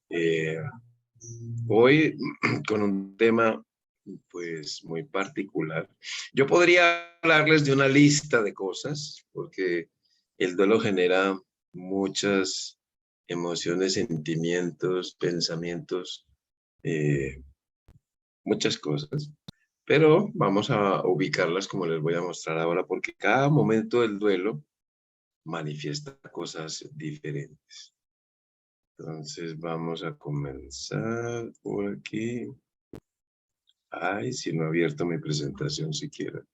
Eh, Hoy con un tema pues muy particular. Yo podría hablarles de una lista de cosas porque el duelo genera muchas emociones, sentimientos, pensamientos, eh, muchas cosas. Pero vamos a ubicarlas como les voy a mostrar ahora porque cada momento del duelo manifiesta cosas diferentes. Entonces vamos a comenzar por aquí. Ay, si no he abierto mi presentación siquiera.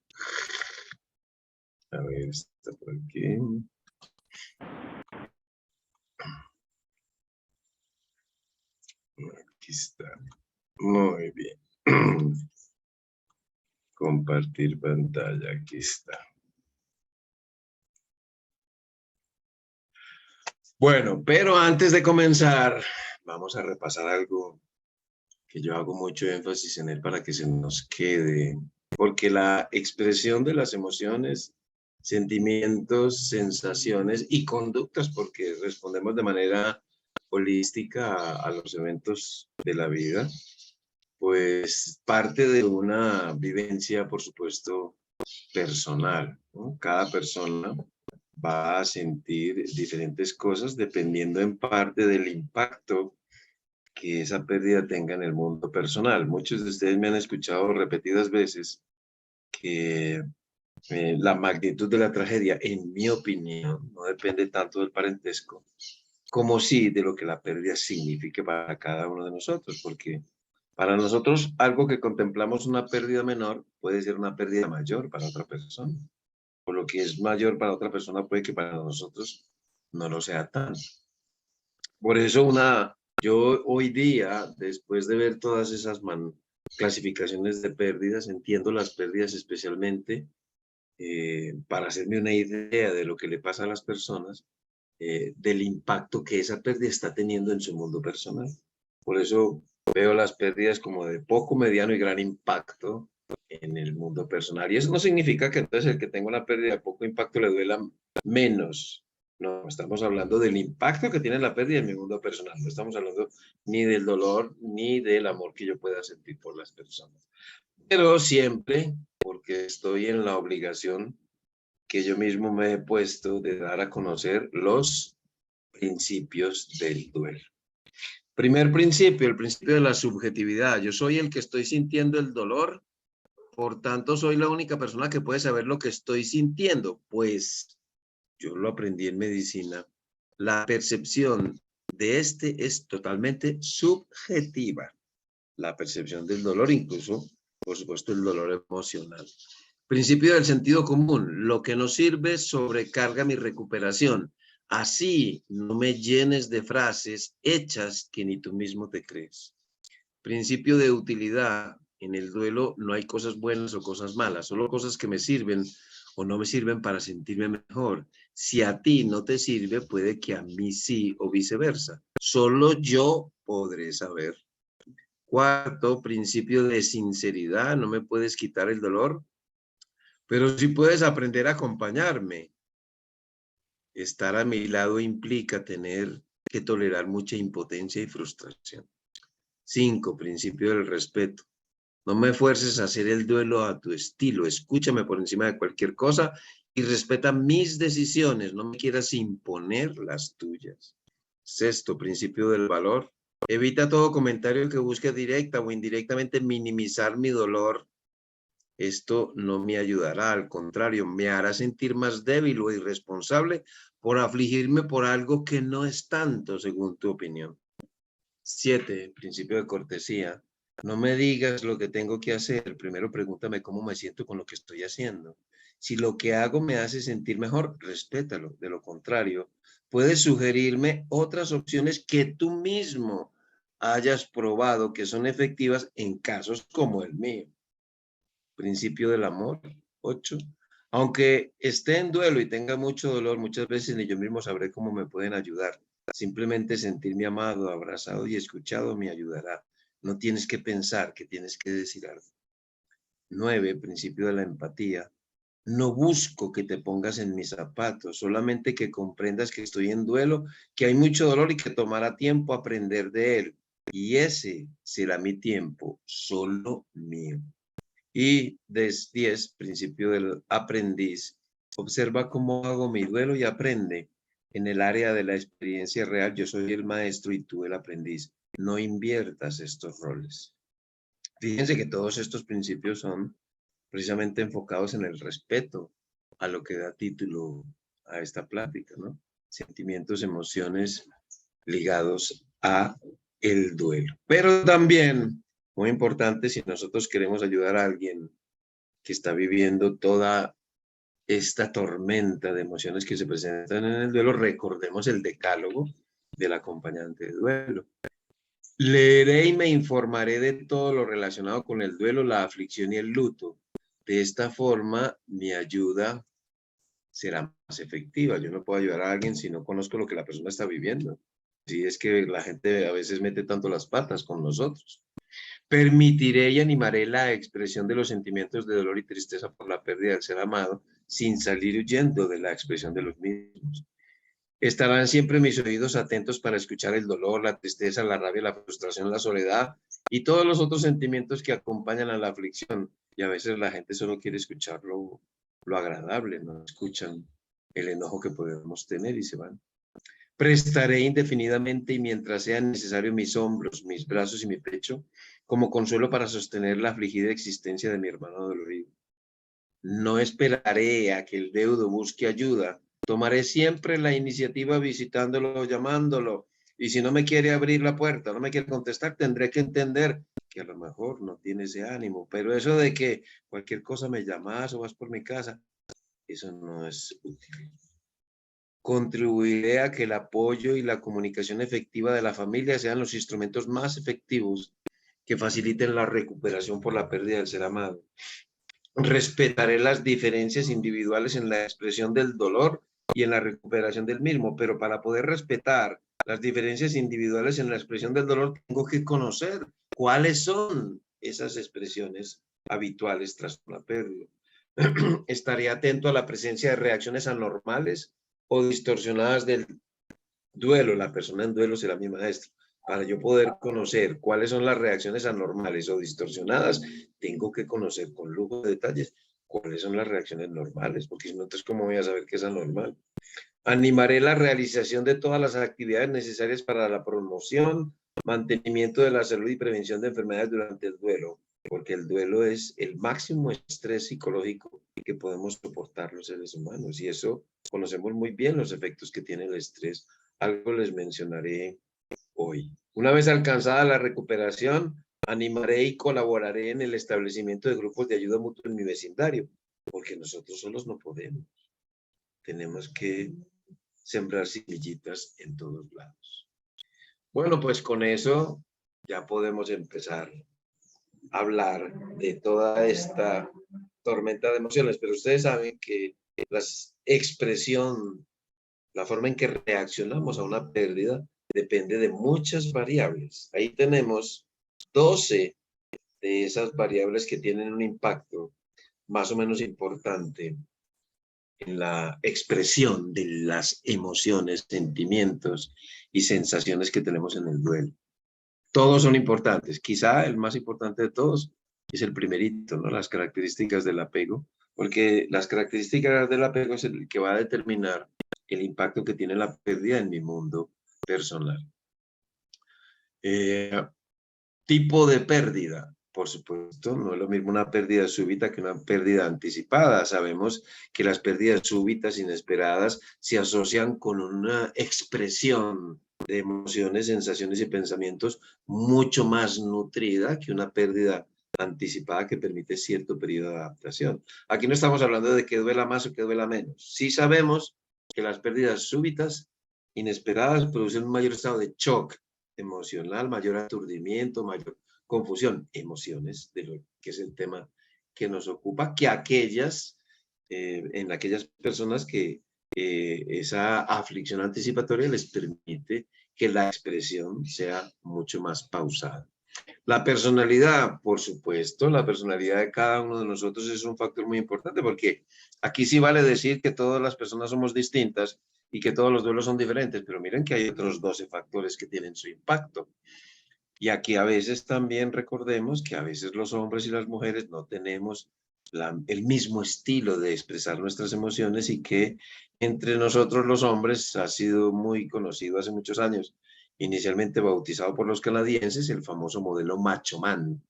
A ver, está por aquí. Aquí está. Muy bien. Compartir pantalla, aquí está. Bueno, pero antes de comenzar, vamos a repasar algo que yo hago mucho énfasis en él para que se nos quede, porque la expresión de las emociones, sentimientos, sensaciones y conductas, porque respondemos de manera holística a los eventos de la vida, pues parte de una vivencia, por supuesto, personal, ¿no? Cada persona va a sentir diferentes cosas dependiendo en parte del impacto que esa pérdida tenga en el mundo personal. Muchos de ustedes me han escuchado repetidas veces que la magnitud de la tragedia, en mi opinión, no depende tanto del parentesco, como sí de lo que la pérdida signifique para cada uno de nosotros, porque para nosotros algo que contemplamos una pérdida menor puede ser una pérdida mayor para otra persona, o lo que es mayor para otra persona puede que para nosotros no lo sea tanto. Por eso yo hoy día, después de ver todas esas clasificaciones de pérdidas, entiendo las pérdidas especialmente para hacerme una idea de lo que le pasa a las personas, del impacto que esa pérdida está teniendo en su mundo personal. Por eso veo las pérdidas como de poco, mediano y gran impacto en el mundo personal. Y eso no significa que entonces el que tenga una pérdida de poco impacto le duela menos. No, estamos hablando del impacto que tiene la pérdida en mi mundo personal. No estamos hablando ni del dolor ni del amor que yo pueda sentir por las personas. Pero siempre, porque estoy en la obligación que yo mismo me he puesto de dar a conocer los principios del duelo. Primer principio, el principio de la subjetividad. Yo soy el que estoy sintiendo el dolor, por tanto soy la única persona que puede saber lo que estoy sintiendo. Pues yo lo aprendí en medicina. La percepción de este es totalmente subjetiva. La percepción del dolor, incluso, por supuesto, el dolor emocional. Principio del sentido común. Lo que no sirve sobrecarga mi recuperación. Así no me llenes de frases hechas que ni tú mismo te crees. Principio de utilidad. En el duelo no hay cosas buenas o cosas malas, solo cosas que me sirven o no me sirven para sentirme mejor. Si a ti no te sirve, puede que a mí sí o viceversa. Solo yo podré saber. Cuarto, principio de sinceridad. No me puedes quitar el dolor, pero sí puedes aprender a acompañarme. Estar a mi lado implica tener que tolerar mucha impotencia y frustración. 5. Principio del respeto. No me fuerces a hacer el duelo a tu estilo. Escúchame por encima de cualquier cosa y respeta mis decisiones. No me quieras imponer las tuyas. 6. Principio del valor. Evita todo comentario que busque directa o indirectamente minimizar mi dolor. Esto no me ayudará, al contrario, me hará sentir más débil o irresponsable por afligirme por algo que no es tanto, según tu opinión. 7. Principio de cortesía. No me digas lo que tengo que hacer. Primero pregúntame cómo me siento con lo que estoy haciendo. Si lo que hago me hace sentir mejor, respétalo. De lo contrario, puedes sugerirme otras opciones que tú mismo hayas probado que son efectivas en casos como el mío. Principio del amor. 8. Aunque esté en duelo y tenga mucho dolor, muchas veces ni yo mismo sabré cómo me pueden ayudar. Simplemente sentirme amado, abrazado y escuchado me ayudará. No tienes que pensar que tienes que decir algo. 9. Principio de la empatía. No busco que te pongas en mis zapatos, solamente que comprendas que estoy en duelo, que hay mucho dolor y que tomará tiempo aprender de él. Y ese será mi tiempo, solo mío. Y 10, principio del aprendiz. Observa cómo hago mi duelo y aprende. En el área de la experiencia real, yo soy el maestro y tú el aprendiz. No inviertas estos roles. Fíjense que todos estos principios son precisamente enfocados en el respeto a lo que da título a esta plática, ¿no? Sentimientos, emociones ligados a el duelo. Pero también, muy importante, si nosotros queremos ayudar a alguien que está viviendo toda esta tormenta de emociones que se presentan en el duelo, recordemos el decálogo del acompañante de duelo. Leeré y me informaré de todo lo relacionado con el duelo, la aflicción y el luto. De esta forma, mi ayuda será más efectiva. Yo no puedo ayudar a alguien si no conozco lo que la persona está viviendo. Si es que la gente a veces mete tanto las patas con nosotros. Permitiré y animaré la expresión de los sentimientos de dolor y tristeza por la pérdida del ser amado, sin salir huyendo de la expresión de los mismos. Estarán siempre mis oídos atentos para escuchar el dolor, la tristeza, la rabia, la frustración, la soledad y todos los otros sentimientos que acompañan a la aflicción. Y a veces la gente solo quiere escuchar lo agradable, no escuchan el enojo que podemos tener y se van. Prestaré indefinidamente y mientras sea necesario mis hombros, mis brazos y mi pecho como consuelo para sostener la afligida existencia de mi hermano dolorido. No esperaré a que el deudo busque ayuda. Tomaré siempre la iniciativa visitándolo o llamándolo. Y si no me quiere abrir la puerta, no me quiere contestar, tendré que entender que a lo mejor no tiene ese ánimo. Pero eso de que cualquier cosa me llamas o vas por mi casa, eso no es útil. Contribuiré a que el apoyo y la comunicación efectiva de la familia sean los instrumentos más efectivos que faciliten la recuperación por la pérdida del ser amado. Respetaré las diferencias individuales en la expresión del dolor y en la recuperación del mismo, pero para poder respetar las diferencias individuales en la expresión del dolor, tengo que conocer cuáles son esas expresiones habituales tras una pérdida. Estaré atento a la presencia de reacciones anormales o distorsionadas del duelo. La persona en duelo será mi maestro. Para yo poder conocer cuáles son las reacciones anormales o distorsionadas, tengo que conocer con lujo de detalles cuáles son las reacciones normales, porque si no, entonces, ¿cómo voy a saber qué es anormal? Animaré la realización de todas las actividades necesarias para la promoción, mantenimiento de la salud y prevención de enfermedades durante el duelo, porque el duelo es el máximo estrés psicológico que podemos soportar los seres humanos, y eso conocemos muy bien los efectos que tiene el estrés. Algo les mencionaré hoy. Una vez alcanzada la recuperación, animaré y colaboraré en el establecimiento de grupos de ayuda mutua en mi vecindario, porque nosotros solos no podemos. Tenemos que sembrar semillitas en todos lados. Bueno, pues con eso ya podemos empezar a hablar de toda esta tormenta de emociones, pero ustedes saben que la expresión, la forma en que reaccionamos a una pérdida depende de muchas variables. Ahí tenemos 12 de esas variables que tienen un impacto más o menos importante en la expresión de las emociones, sentimientos y sensaciones que tenemos en el duelo. Todos son importantes. Quizá el más importante de todos es el primerito, ¿no? Las características del apego, porque las características del apego es el que va a determinar el impacto que tiene la pérdida en mi mundo personal. Tipo de pérdida. Por supuesto, no es lo mismo una pérdida súbita que una pérdida anticipada. Sabemos que las pérdidas súbitas, inesperadas, se asocian con una expresión de emociones, sensaciones y pensamientos mucho más nutrida que una pérdida anticipada que permite cierto periodo de adaptación. Aquí no estamos hablando de que duela más o que duela menos. Sí sabemos que las pérdidas súbitas, inesperadas, producen un mayor estado de shock emocional, mayor aturdimiento, mayor confusión, emociones, de lo que es el tema que nos ocupa, que aquellas, en aquellas personas que esa aflicción anticipatoria les permite que la expresión sea mucho más pausada. La personalidad, por supuesto, la personalidad de cada uno de nosotros es un factor muy importante porque aquí sí vale decir que todas las personas somos distintas y que todos los duelos son diferentes, pero miren que hay otros 12 factores que tienen su impacto. Y aquí a veces también recordemos que a veces los hombres y las mujeres no tenemos el mismo estilo de expresar nuestras emociones y que entre nosotros los hombres ha sido muy conocido hace muchos años, inicialmente bautizado por los canadienses, el famoso modelo macho man,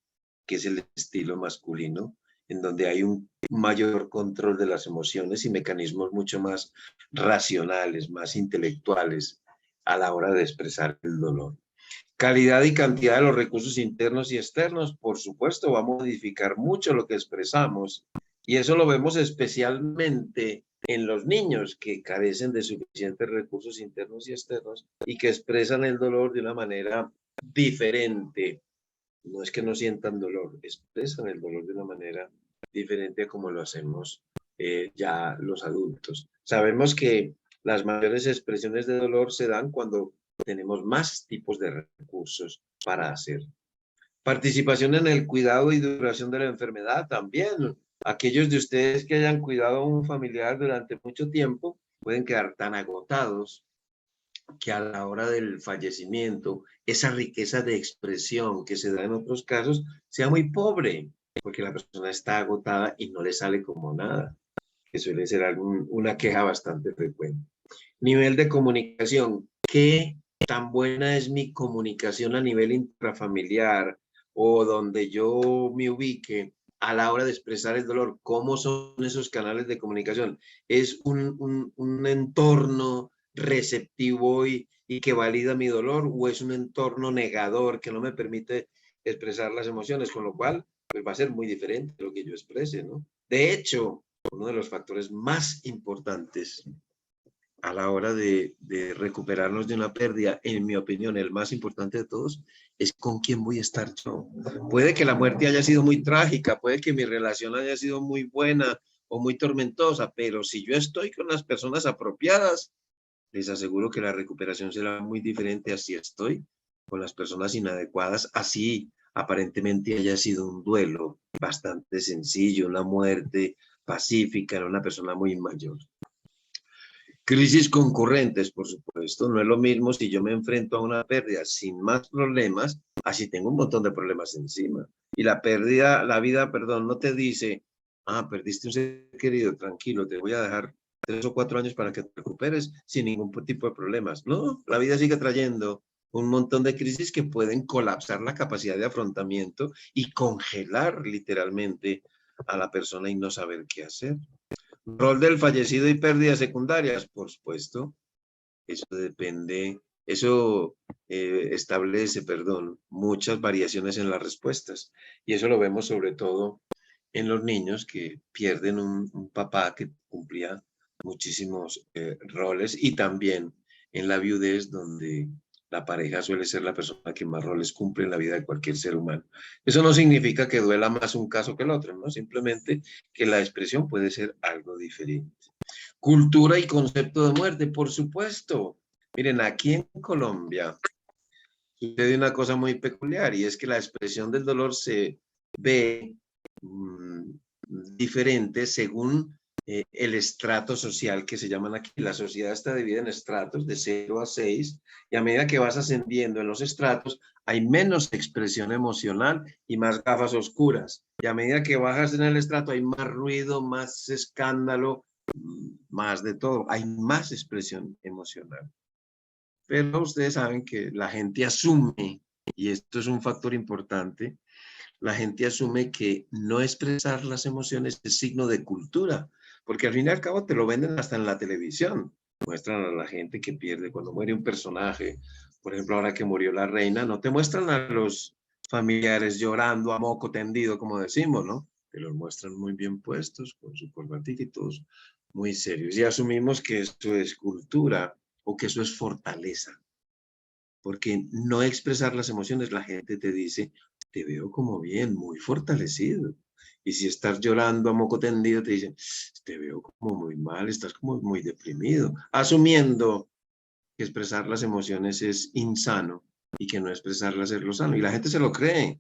que es el estilo masculino, en donde hay un mayor control de las emociones y mecanismos mucho más racionales, más intelectuales a la hora de expresar el dolor. Calidad y cantidad de los recursos internos y externos, por supuesto, va a modificar mucho lo que expresamos. Y eso lo vemos especialmente en los niños que carecen de suficientes recursos internos y externos y que expresan el dolor de una manera diferente. No es que no sientan dolor, expresan el dolor de una manera diferente a como lo hacemos ya los adultos. Sabemos que las mayores expresiones de dolor se dan cuando tenemos más tipos de recursos para hacer. Participación en el cuidado y duración de la enfermedad también. Aquellos de ustedes que hayan cuidado a un familiar durante mucho tiempo pueden quedar tan agotados que a la hora del fallecimiento, esa riqueza de expresión que se da en otros casos sea muy pobre, porque la persona está agotada y no le sale como nada, que suele ser una queja bastante frecuente. Nivel de comunicación. ¿Qué tan buena es mi comunicación a nivel intrafamiliar o donde yo me ubique a la hora de expresar el dolor? ¿Cómo son esos canales de comunicación? ¿Es un entorno receptivo y que valida mi dolor o es un entorno negador que no me permite expresar las emociones? Con lo cual, pues va a ser muy diferente lo que yo exprese, ¿no? De hecho, uno de los factores más importantes a la hora de recuperarnos de una pérdida, en mi opinión, el más importante de todos, es con quién voy a estar yo. Puede que la muerte haya sido muy trágica, puede que mi relación haya sido muy buena o muy tormentosa, pero si yo estoy con las personas apropiadas, les aseguro que la recuperación será muy diferente a si estoy con las personas inadecuadas, así aparentemente haya sido un duelo bastante sencillo, una muerte pacífica en una persona muy mayor. Crisis concurrentes, por supuesto, no es lo mismo si yo me enfrento a una pérdida sin más problemas, así tengo un montón de problemas encima. Y la pérdida, la vida, perdón, no te dice, ah, perdiste un ser querido, tranquilo, te voy a dejar 3 o 4 años para que te recuperes sin ningún tipo de problemas. No, la vida sigue trayendo un montón de crisis que pueden colapsar la capacidad de afrontamiento y congelar literalmente a la persona y no saber qué hacer. Rol del fallecido y pérdidas secundarias, por supuesto. Eso depende, eso establece, perdón, muchas variaciones en las respuestas. Y eso lo vemos sobre todo en los niños que pierden un papá que cumplía muchísimos roles y también en la viudez donde la pareja suele ser la persona que más roles cumple en la vida de cualquier ser humano. Eso no significa que duela más un caso que el otro, ¿no? Simplemente que la expresión puede ser algo diferente. Cultura y concepto de muerte, por supuesto. Miren, aquí en Colombia sucede una cosa muy peculiar y es que la expresión del dolor se ve diferente según el estrato social que se llaman aquí. La sociedad está dividida en estratos de 0 a 6 y a medida que vas ascendiendo en los estratos hay menos expresión emocional y más gafas oscuras. Y a medida que bajas en el estrato hay más ruido, más escándalo, más de todo. Hay más expresión emocional. Pero ustedes saben que la gente asume, y esto es un factor importante, la gente asume que no expresar las emociones es signo de cultura, porque al fin y al cabo te lo venden hasta en la televisión. Muestran a la gente que pierde cuando muere un personaje. Por ejemplo, ahora que murió la reina, no te muestran a los familiares llorando a moco tendido, como decimos, ¿no? Te los muestran muy bien puestos, con su corbatita y todos muy serios. Y asumimos que esto es cultura o que eso es fortaleza. Porque no expresar las emociones, la gente te dice, te veo como bien, muy fortalecido. Y si estás llorando a moco tendido, te dicen, te veo como muy mal, estás como muy deprimido. Asumiendo que expresar las emociones es insano y que no expresarla es lo sano. Y la gente se lo cree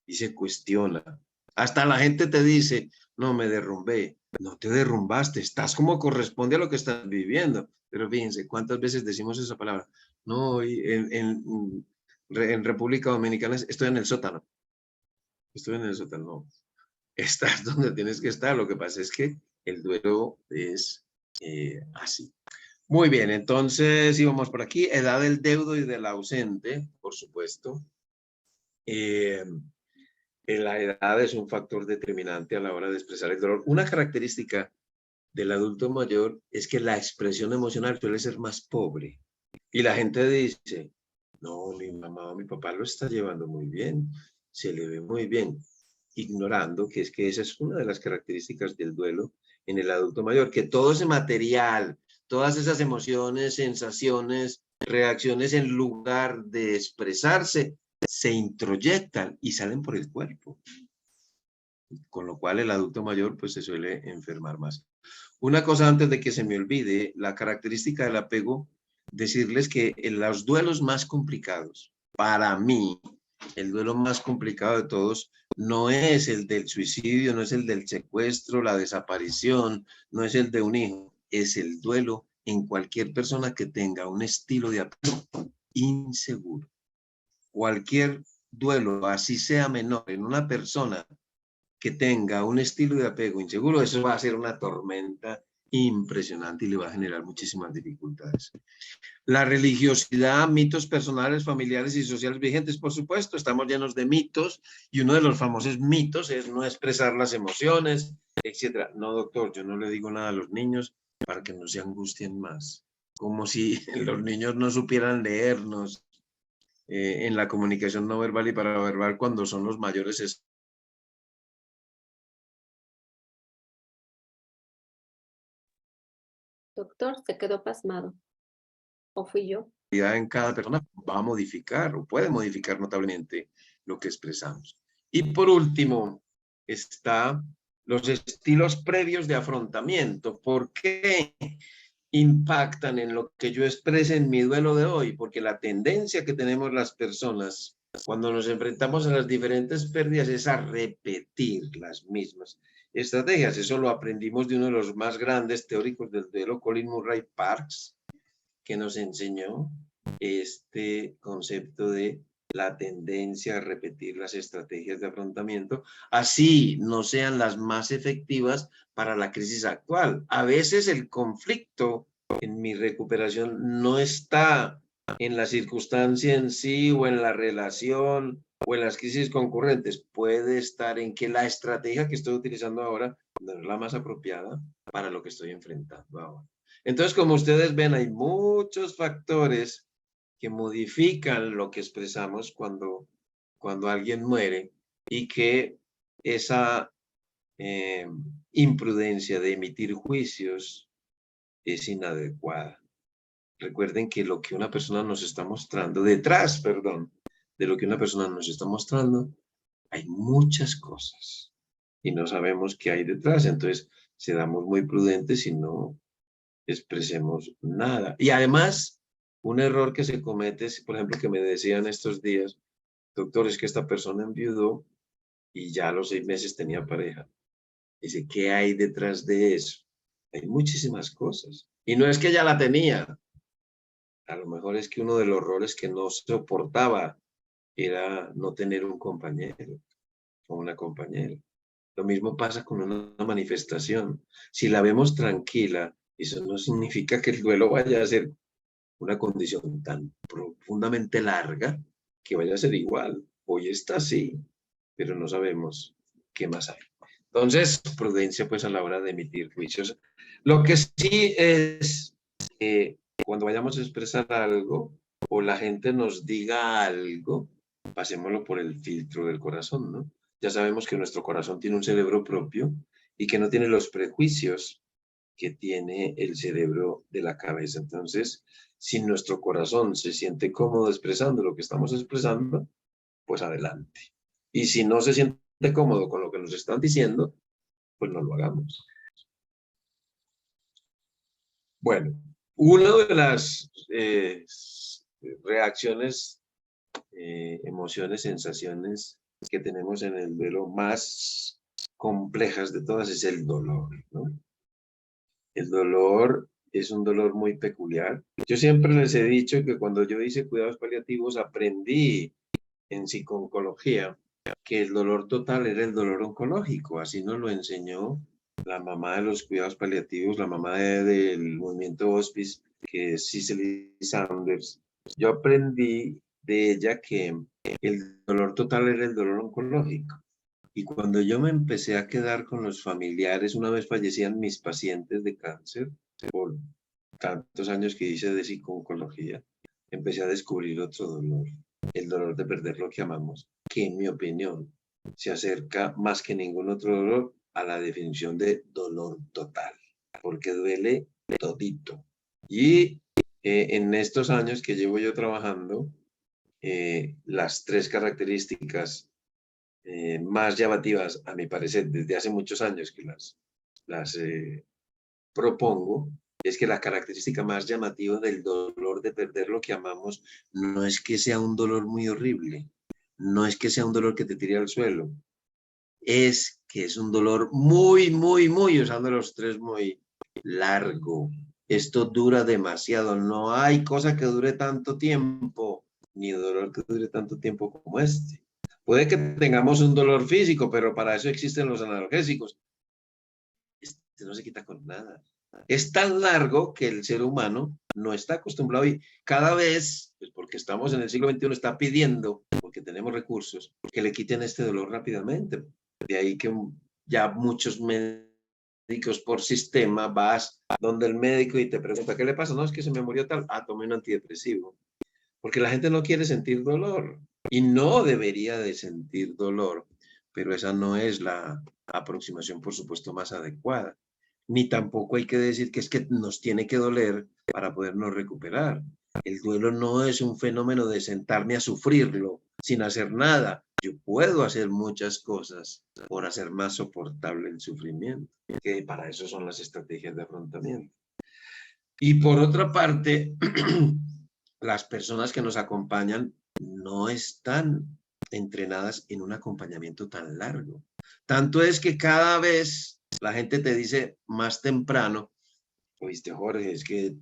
y se cuestiona. Hasta la gente te dice, no, me derrumbé. No te derrumbaste, estás como corresponde a lo que estás viviendo. Pero fíjense, ¿cuántas veces decimos esa palabra? No, en República Dominicana estoy en el sótano. Estoy en el sótano. No, estás donde tienes que estar. Lo que pasa es que el duelo es así. Muy bien, entonces íbamos por aquí. Edad del deudo y del ausente, por supuesto. La edad es un factor determinante a la hora de expresar el dolor. Una característica del adulto mayor es que la expresión emocional suele ser más pobre. Y la gente dice, no, mi mamá o mi papá lo está llevando muy bien, se le ve muy bien, ignorando que es que esa es una de las características del duelo en el adulto mayor, que todo ese material, todas esas emociones, sensaciones, reacciones, en lugar de expresarse, se introyectan y salen por el cuerpo, con lo cual el adulto mayor pues se suele enfermar más. Una cosa antes de que se me olvide, la característica del apego, decirles que en los duelos más complicados, para mí, el duelo más complicado de todos no es el del suicidio, no es el del secuestro, la desaparición, no es el de un hijo, es el duelo en cualquier persona que tenga un estilo de apego inseguro. Cualquier duelo, así sea menor, en una persona que tenga un estilo de apego inseguro, eso va a ser una tormenta impresionante y le va a generar muchísimas dificultades. La religiosidad, mitos personales, familiares y sociales vigentes, por supuesto, estamos llenos de mitos y uno de los famosos mitos es no expresar las emociones, etcétera. No, doctor, yo no le digo nada a los niños para que no se angustien más, como si los niños no supieran leernos en la comunicación no verbal y paraverbal cuando son los mayores. Doctor, se quedó pasmado. ¿O fui yo? En cada persona va a modificar o puede modificar notablemente lo que expresamos. Y por último, está los estilos previos de afrontamiento. ¿Por qué impactan en lo que yo exprese en mi duelo de hoy? Porque la tendencia que tenemos las personas cuando nos enfrentamos a las diferentes pérdidas es a repetir las mismas estrategias. Eso lo aprendimos de uno de los más grandes teóricos del duelo, Colin Murray Parks, que nos enseñó este concepto de la tendencia a repetir las estrategias de afrontamiento, así no sean las más efectivas para la crisis actual. A veces el conflicto en mi recuperación no está en la circunstancia en sí o en la relación o en las crisis concurrentes. Puede estar en que la estrategia que estoy utilizando ahora no es la más apropiada para lo que estoy enfrentando ahora. Entonces, como ustedes ven, hay muchos factores que modifican lo que expresamos cuando alguien muere y que esa imprudencia de emitir juicios es inadecuada. Recuerden que lo que una persona nos está mostrando, detrás, perdón, de lo que una persona nos está mostrando, hay muchas cosas y no sabemos qué hay detrás. Entonces, seamos muy prudentes y no expresemos nada. Y además, un error que se comete es, por ejemplo, que me decían estos días, doctor, es que esta persona enviudó y ya a los 6 meses tenía pareja. Dice, ¿qué hay detrás de eso? Hay muchísimas cosas. Y no es que ya la tenía. A lo mejor es que uno de los roles que no soportaba era no tener un compañero o una compañera. Lo mismo pasa con una manifestación. Si la vemos tranquila, eso no significa que el duelo vaya a ser una condición tan profundamente larga que vaya a ser igual. Hoy está así, pero no sabemos qué más hay. Entonces, prudencia pues a la hora de emitir juicios. Lo que sí es que cuando vayamos a expresar algo o la gente nos diga algo, pasémoslo por el filtro del corazón, ¿no? Ya sabemos que nuestro corazón tiene un cerebro propio y que no tiene los prejuicios que tiene el cerebro de la cabeza. Entonces, si nuestro corazón se siente cómodo expresando lo que estamos expresando, pues adelante. Y si no se siente cómodo con lo que nos están diciendo, pues no lo hagamos. Bueno, una de las reacciones emociones, sensaciones que tenemos en el duelo más complejas de todas es el dolor, ¿no? El dolor es un dolor muy peculiar. Yo siempre les he dicho que cuando yo hice cuidados paliativos aprendí en psico-oncología que el dolor total era el dolor oncológico. Así nos lo enseñó la mamá de los cuidados paliativos, la mamá del movimiento hospice, que es Cicely Saunders. Yo aprendí de ella que el dolor total era el dolor oncológico. Y cuando yo me empecé a quedar con los familiares, una vez fallecían mis pacientes de cáncer, por tantos años que hice de psico-oncología, empecé a descubrir otro dolor, el dolor de perder lo que amamos, que en mi opinión se acerca más que ningún otro dolor a la definición de dolor total, porque duele todito. Y en estos años que llevo yo trabajando, las tres características más llamativas, a mi parecer, desde hace muchos años que las propongo, es que la característica más llamativa del dolor de perder lo que amamos no es que sea un dolor muy horrible, no es que sea un dolor que te tire al suelo, es que es un dolor muy, usando los tres, muy largo. Esto dura demasiado, no hay cosa que dure tanto tiempo, ni dolor que dure tanto tiempo como este. Puede que tengamos un dolor físico, pero para eso existen los analgésicos. Este no se quita con nada. Es tan largo que el ser humano no está acostumbrado y cada vez, pues porque estamos en el siglo XXI, está pidiendo, porque tenemos recursos, que le quiten este dolor rápidamente. De ahí que ya muchos médicos por sistema vas donde el médico y te pregunta, ¿qué le pasa? No, es que se me murió tal, tomé un antidepresivo. Porque la gente no quiere sentir dolor y no debería de sentir dolor, pero esa no es la aproximación, por supuesto, más adecuada. Ni tampoco hay que decir que es que nos tiene que doler para podernos recuperar. El duelo no es un fenómeno de sentarme a sufrirlo sin hacer nada. Yo puedo hacer muchas cosas por hacer más soportable el sufrimiento, que para eso son las estrategias de afrontamiento. Y por otra parte, las personas que nos acompañan no están entrenadas en un acompañamiento tan largo. Tanto es que cada vez la gente te dice más temprano, oíste Jorge, es que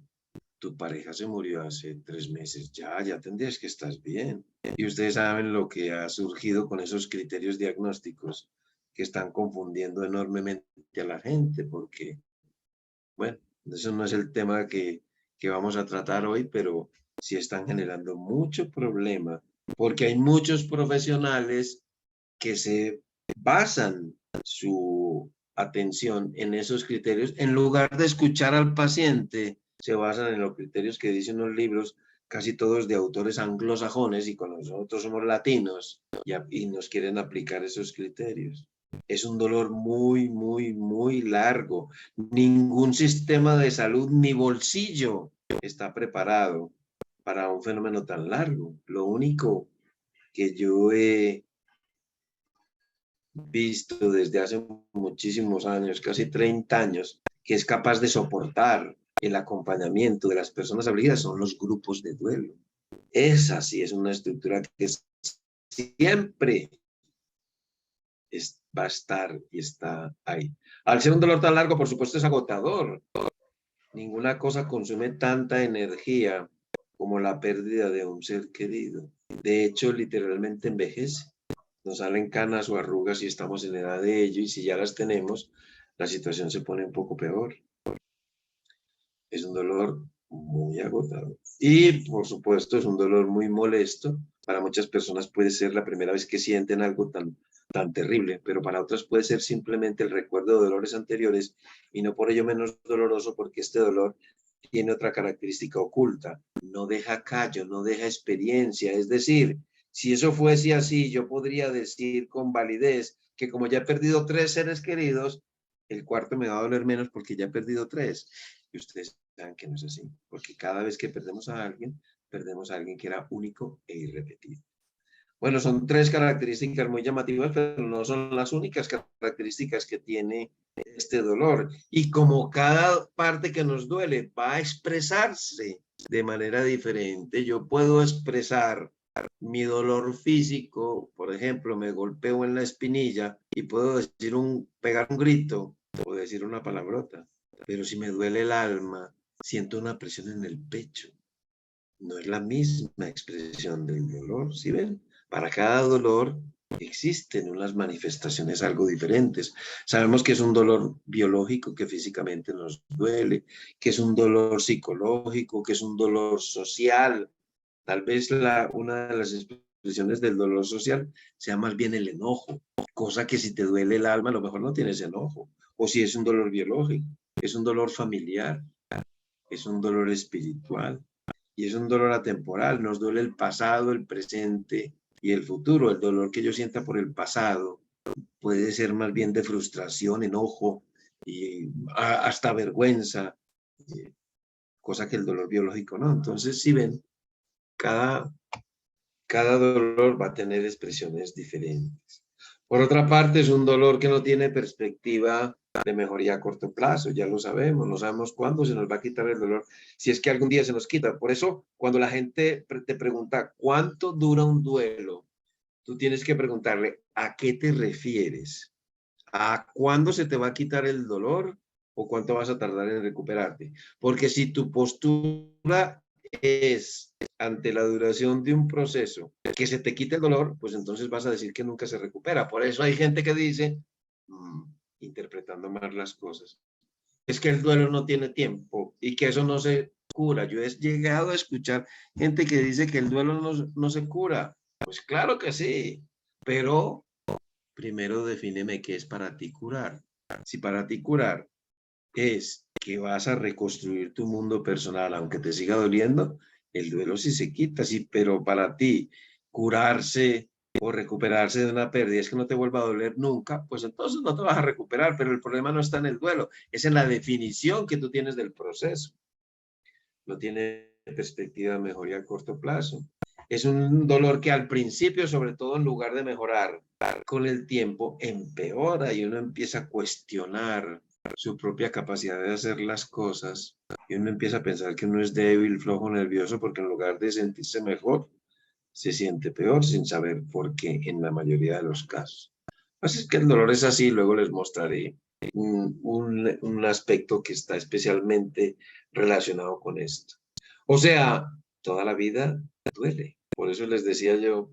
tu pareja se murió hace 3 meses, ya tendrías que estar bien. Y ustedes saben lo que ha surgido con esos criterios diagnósticos que están confundiendo enormemente a la gente, porque, bueno, eso no es el tema que vamos a tratar hoy, pero sí están generando mucho problema, porque hay muchos profesionales que se basan su atención en esos criterios, en lugar de escuchar al paciente, se basan en los criterios que dicen los libros, casi todos de autores anglosajones, y con nosotros somos latinos, y nos quieren aplicar esos criterios. Es un dolor muy largo. Ningún sistema de salud ni bolsillo está preparado para un fenómeno tan largo. Lo único que yo he visto desde hace muchísimos años, casi 30 años, que es capaz de soportar el acompañamiento de las personas afligidas son los grupos de duelo. Esa sí es una estructura que siempre va a estar y está ahí. Al ser un dolor tan largo, por supuesto, es agotador. Ninguna cosa consume tanta energía como la pérdida de un ser querido. De hecho, literalmente envejece. Nos salen canas o arrugas y estamos en edad de ello, y si ya las tenemos, la situación se pone un poco peor. Es un dolor muy agotador. Y, por supuesto, es un dolor muy molesto. Para muchas personas puede ser la primera vez que sienten algo tan terrible, pero para otras puede ser simplemente el recuerdo de dolores anteriores y no por ello menos doloroso, porque este dolor tiene otra característica oculta. No deja callo, no deja experiencia. Es decir, si eso fuese así, yo podría decir con validez que como ya he perdido 3 seres queridos, el cuarto me va a doler menos porque ya he perdido 3. Y ustedes saben que no es así, porque cada vez que perdemos a alguien que era único e irrepetible. Bueno, son 3 características muy llamativas, pero no son las únicas características que tiene este dolor. Y como cada parte que nos duele va a expresarse de manera diferente, yo puedo expresar mi dolor físico, por ejemplo, me golpeo en la espinilla y puedo decir pegar un grito o decir una palabrota. Pero si me duele el alma, siento una presión en el pecho. No es la misma expresión del dolor, ¿sí ven? Para cada dolor existen unas manifestaciones algo diferentes. Sabemos que es un dolor biológico que físicamente nos duele, que es un dolor psicológico, que es un dolor social. Tal vez una de las expresiones del dolor social sea más bien el enojo, cosa que si te duele el alma, a lo mejor no tienes enojo. O si es un dolor biológico, es un dolor familiar, es un dolor espiritual y es un dolor atemporal. Nos duele el pasado, el presente y el futuro. El dolor que yo sienta por el pasado puede ser más bien de frustración, enojo y hasta vergüenza, cosa que el dolor biológico no. Entonces, si ven, cada dolor va a tener expresiones diferentes. Por otra parte, es un dolor que no tiene perspectiva de mejoría a corto plazo, ya lo sabemos, no sabemos cuándo se nos va a quitar el dolor, si es que algún día se nos quita. Por eso, cuando la gente te pregunta, ¿cuánto dura un duelo? Tú tienes que preguntarle, ¿a qué te refieres? ¿A cuándo se te va a quitar el dolor o cuánto vas a tardar en recuperarte? Porque si tu postura es ante la duración de un proceso que se te quite el dolor, pues entonces vas a decir que nunca se recupera. Por eso hay gente que dice, interpretando mal las cosas, es que el duelo no tiene tiempo y que eso no se cura. Yo he llegado a escuchar gente que dice que el duelo no se cura. Pues claro que sí, pero primero defíneme qué es para ti curar. Si para ti curar es que vas a reconstruir tu mundo personal, aunque te siga doliendo, el duelo sí se quita, sí, pero para ti curarse o recuperarse de una pérdida es que no te vuelva a doler nunca, pues entonces no te vas a recuperar, pero el problema no está en el duelo, es en la definición que tú tienes del proceso. No tiene perspectiva de mejoría a corto plazo. Es un dolor que al principio, sobre todo en lugar de mejorar, con el tiempo empeora y uno empieza a cuestionar su propia capacidad de hacer las cosas y uno empieza a pensar que uno es débil, flojo, nervioso, porque en lugar de sentirse mejor, se siente peor sin saber por qué en la mayoría de los casos. Así es que el dolor es así, luego les mostraré un aspecto que está especialmente relacionado con esto. O sea, toda la vida duele. Por eso les decía yo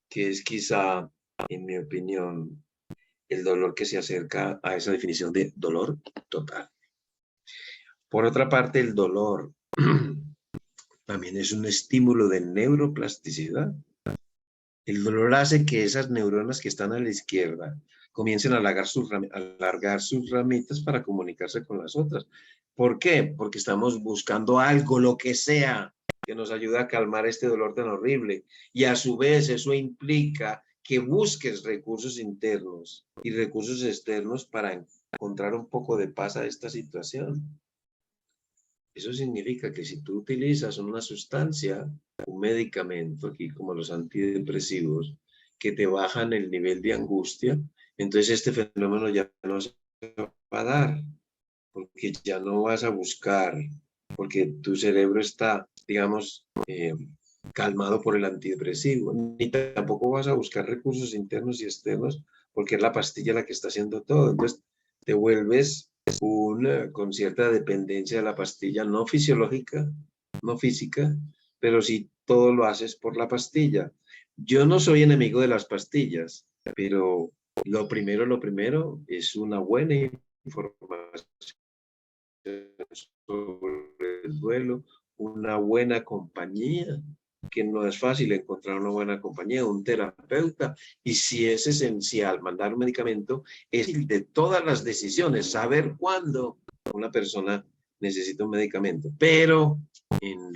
que es quizá, en mi opinión, el dolor que se acerca a esa definición de dolor total. Por otra parte, el dolor también es un estímulo de neuroplasticidad. El dolor hace que esas neuronas que están a la izquierda comiencen a alargar sus ramitas para comunicarse con las otras. ¿Por qué? Porque estamos buscando algo, lo que sea, que nos ayude a calmar este dolor tan horrible. Y a su vez eso implica que busques recursos internos y recursos externos para encontrar un poco de paz a esta situación. Eso significa que si tú utilizas una sustancia, un medicamento, aquí como los antidepresivos, que te bajan el nivel de angustia, entonces este fenómeno ya no se va a dar, porque ya no vas a buscar, porque tu cerebro está, digamos, calmado por el antidepresivo, ni tampoco vas a buscar recursos internos y externos, porque es la pastilla la que está haciendo todo. Entonces te vuelves con cierta dependencia de la pastilla, no fisiológica, no física, pero sí todo lo haces por la pastilla. Yo no soy enemigo de las pastillas, pero lo primero es una buena información sobre el duelo, una buena compañía, que no es fácil encontrar una buena compañía, un terapeuta, y si es esencial mandar un medicamento, es de todas las decisiones, saber cuándo una persona necesita un medicamento, pero en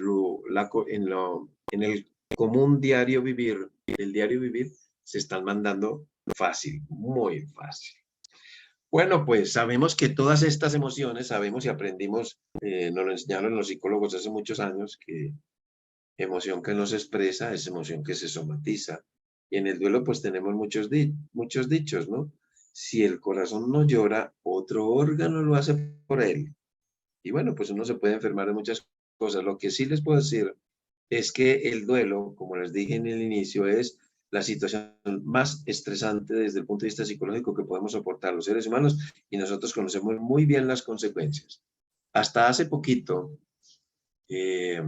el común diario vivir, el diario vivir, se están mandando fácil, muy fácil. Bueno, pues sabemos que todas estas emociones, sabemos y aprendimos, nos lo enseñaron los psicólogos hace muchos años, que emoción que no se expresa es emoción que se somatiza. Y en el duelo pues tenemos muchos dichos, ¿no? Si el corazón no llora, otro órgano lo hace por él. Y bueno, pues uno se puede enfermar de muchas cosas. Lo que sí les puedo decir es que el duelo, como les dije en el inicio, es la situación más estresante desde el punto de vista psicológico que podemos soportar los seres humanos y nosotros conocemos muy bien las consecuencias. Hasta hace poquito, eh,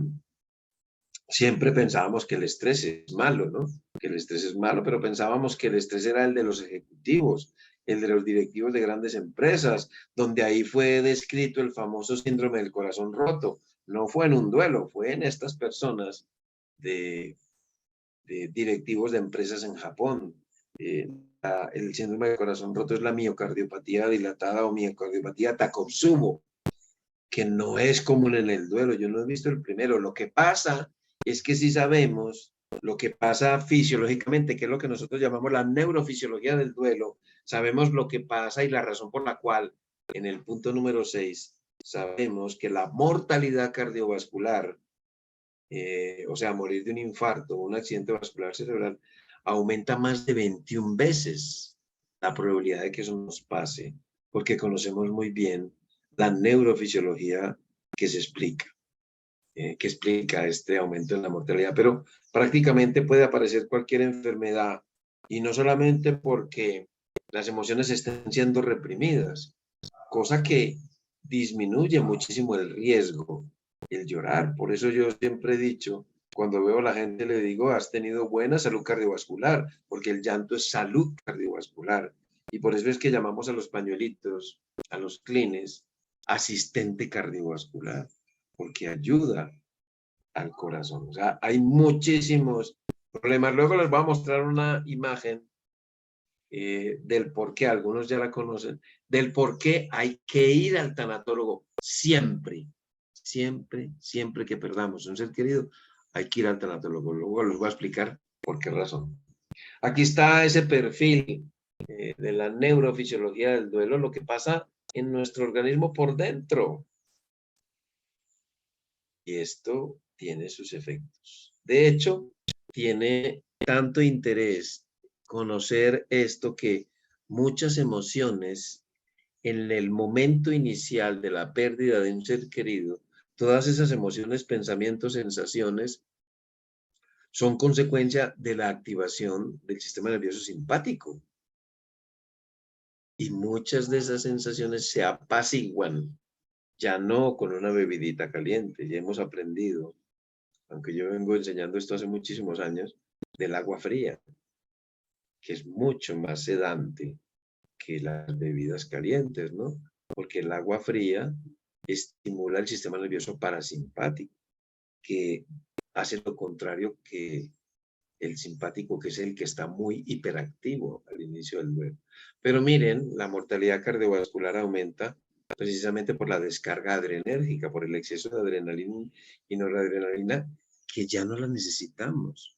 siempre pensábamos que el estrés es malo, ¿no? Que el estrés es malo, pero pensábamos que el estrés era el de los ejecutivos, el de los directivos de grandes empresas, donde ahí fue descrito el famoso síndrome del corazón roto. No fue en un duelo, fue en estas personas de, de directivos de empresas en Japón. El síndrome del corazón roto es la miocardiopatía dilatada o miocardiopatía Takotsubo, que no es común en el duelo. Yo no he visto el primero. Lo que pasa es que si sabemos lo que pasa fisiológicamente, que es lo que nosotros llamamos la neurofisiología del duelo, sabemos lo que pasa y la razón por la cual en el punto número 6 sabemos que la mortalidad cardiovascular, o sea, morir de un infarto o un accidente vascular cerebral, aumenta más de 21 veces la probabilidad de que eso nos pase, porque conocemos muy bien la neurofisiología que se explica, que explica este aumento en la mortalidad. Pero prácticamente puede aparecer cualquier enfermedad, y no solamente porque las emociones estén siendo reprimidas, cosa que disminuye muchísimo el riesgo, el llorar. Por eso yo siempre he dicho, cuando veo a la gente le digo, has tenido buena salud cardiovascular, porque el llanto es salud cardiovascular. Y por eso es que llamamos a los pañuelitos, a los clines, asistente cardiovascular, porque ayuda al corazón. O sea, hay muchísimos problemas. Luego les voy a mostrar una imagen del por qué, algunos ya la conocen, del por qué hay que ir al tanatólogo siempre, siempre, siempre que perdamos un ser querido, hay que ir al tanatólogo. Luego les voy a explicar por qué razón. Aquí está ese perfil de la neurofisiología del duelo, lo que pasa en nuestro organismo por dentro. Y esto tiene sus efectos. De hecho, tiene tanto interés conocer esto que muchas emociones en el momento inicial de la pérdida de un ser querido, todas esas emociones, pensamientos, sensaciones, son consecuencia de la activación del sistema nervioso simpático. Y muchas de esas sensaciones se apaciguan, ya no con una bebidita caliente, ya hemos aprendido, aunque yo vengo enseñando esto hace muchísimos años, del agua fría, que es mucho más sedante que las bebidas calientes, ¿no? Porque el agua fría estimula el sistema nervioso parasimpático, que hace lo contrario que el simpático, que es el que está muy hiperactivo al inicio del duelo. Pero miren, la mortalidad cardiovascular aumenta precisamente por la descarga adrenérgica, por el exceso de adrenalina y noradrenalina, que ya no la necesitamos.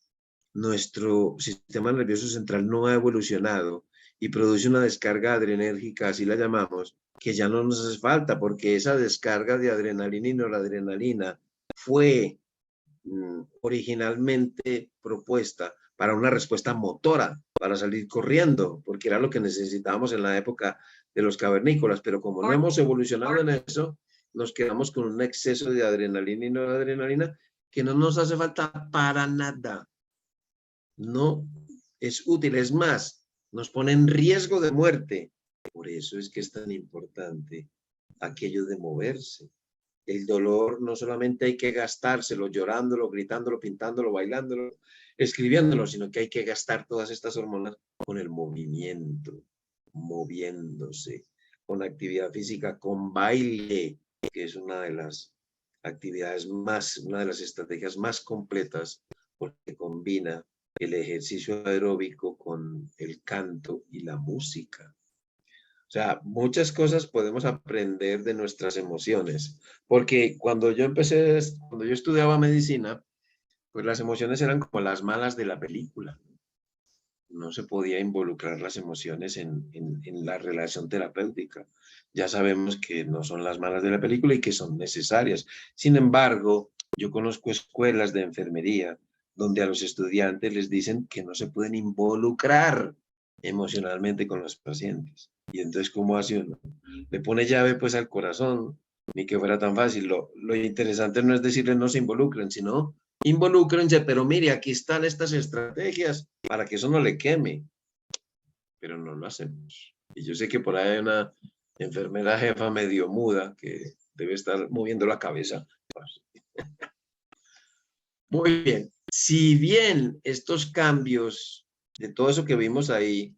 Nuestro sistema nervioso central no ha evolucionado y produce una descarga adrenérgica, así la llamamos, que ya no nos hace falta, porque esa descarga de adrenalina y noradrenalina fue originalmente propuesta para una respuesta motora, para salir corriendo, porque era lo que necesitábamos en la época de los cavernícolas, pero como no hemos evolucionado en eso, nos quedamos con un exceso de adrenalina y noradrenalina que no nos hace falta para nada. No es útil, es más, nos pone en riesgo de muerte. Por eso es que es tan importante aquello de moverse. El dolor no solamente hay que gastárselo llorándolo, gritándolo, pintándolo, bailándolo, escribiéndolo, sino que hay que gastar todas estas hormonas con el movimiento, moviéndose, con actividad física, con baile, que es una de las actividades más, una de las estrategias más completas, porque combina el ejercicio aeróbico con el canto y la música. O sea, muchas cosas podemos aprender de nuestras emociones, porque cuando yo estudiaba medicina, pues las emociones eran como las malas de la película. No se podía involucrar las emociones en la relación terapéutica. Ya sabemos que no son las malas de la película y que son necesarias. Sin embargo, yo conozco escuelas de enfermería donde a los estudiantes les dicen que no se pueden involucrar emocionalmente con los pacientes. Y entonces, ¿cómo hace uno? Le pone llave pues al corazón, ni que fuera tan fácil. Lo interesante no es decirles no se involucren, sino involúcrense, pero mire, aquí están estas estrategias para que eso no le queme. Pero no lo hacemos. Y yo sé que por ahí hay una enfermera jefa medio muda que debe estar moviendo la cabeza. Muy bien. Si bien estos cambios de todo eso que vimos ahí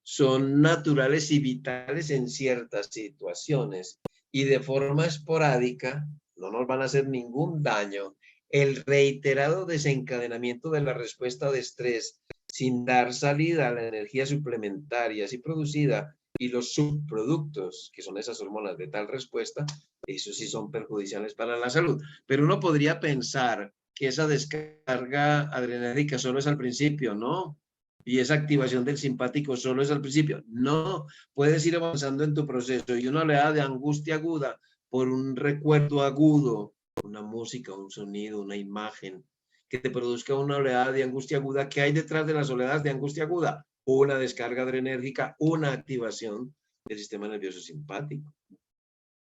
son naturales y vitales en ciertas situaciones y de forma esporádica, no nos van a hacer ningún daño, el reiterado desencadenamiento de la respuesta de estrés sin dar salida a la energía suplementaria así producida y los subproductos, que son esas hormonas de tal respuesta, esos sí son perjudiciales para la salud. Pero uno podría pensar que esa descarga adrenérgica solo es al principio, ¿no? Y esa activación del simpático solo es al principio. No, puedes ir avanzando en tu proceso y una oleada de angustia aguda por un recuerdo agudo, una música, un sonido, una imagen, que te produzca una oleada de angustia aguda. ¿Qué hay detrás de las oleadas de angustia aguda? Una descarga adrenérgica, una activación del sistema nervioso simpático.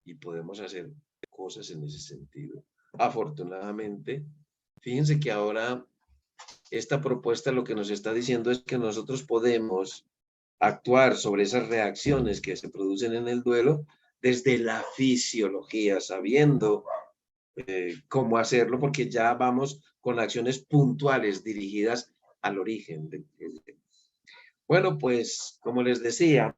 Y podemos hacer cosas en ese sentido. Afortunadamente, fíjense que ahora esta propuesta lo que nos está diciendo es que nosotros podemos actuar sobre esas reacciones que se producen en el duelo desde la fisiología, sabiendo cómo hacerlo, porque ya vamos con acciones puntuales dirigidas al origen. Bueno, pues, como les decía,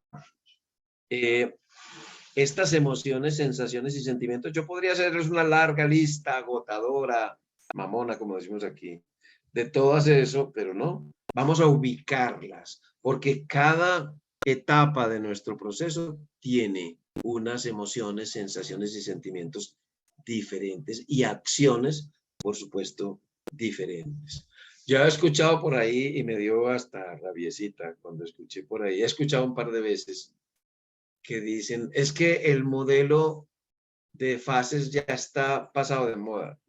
estas emociones, sensaciones y sentimientos, yo podría hacerles una larga lista agotadora, mamona, como decimos aquí, de todas eso, pero no, vamos a ubicarlas, porque cada etapa de nuestro proceso tiene unas emociones, sensaciones y sentimientos diferentes y acciones, por supuesto, diferentes. Yo he escuchado por ahí y me dio hasta rabiecita cuando escuché por ahí, he escuchado un par de veces que dicen, es que el modelo de fases ya está pasado de moda.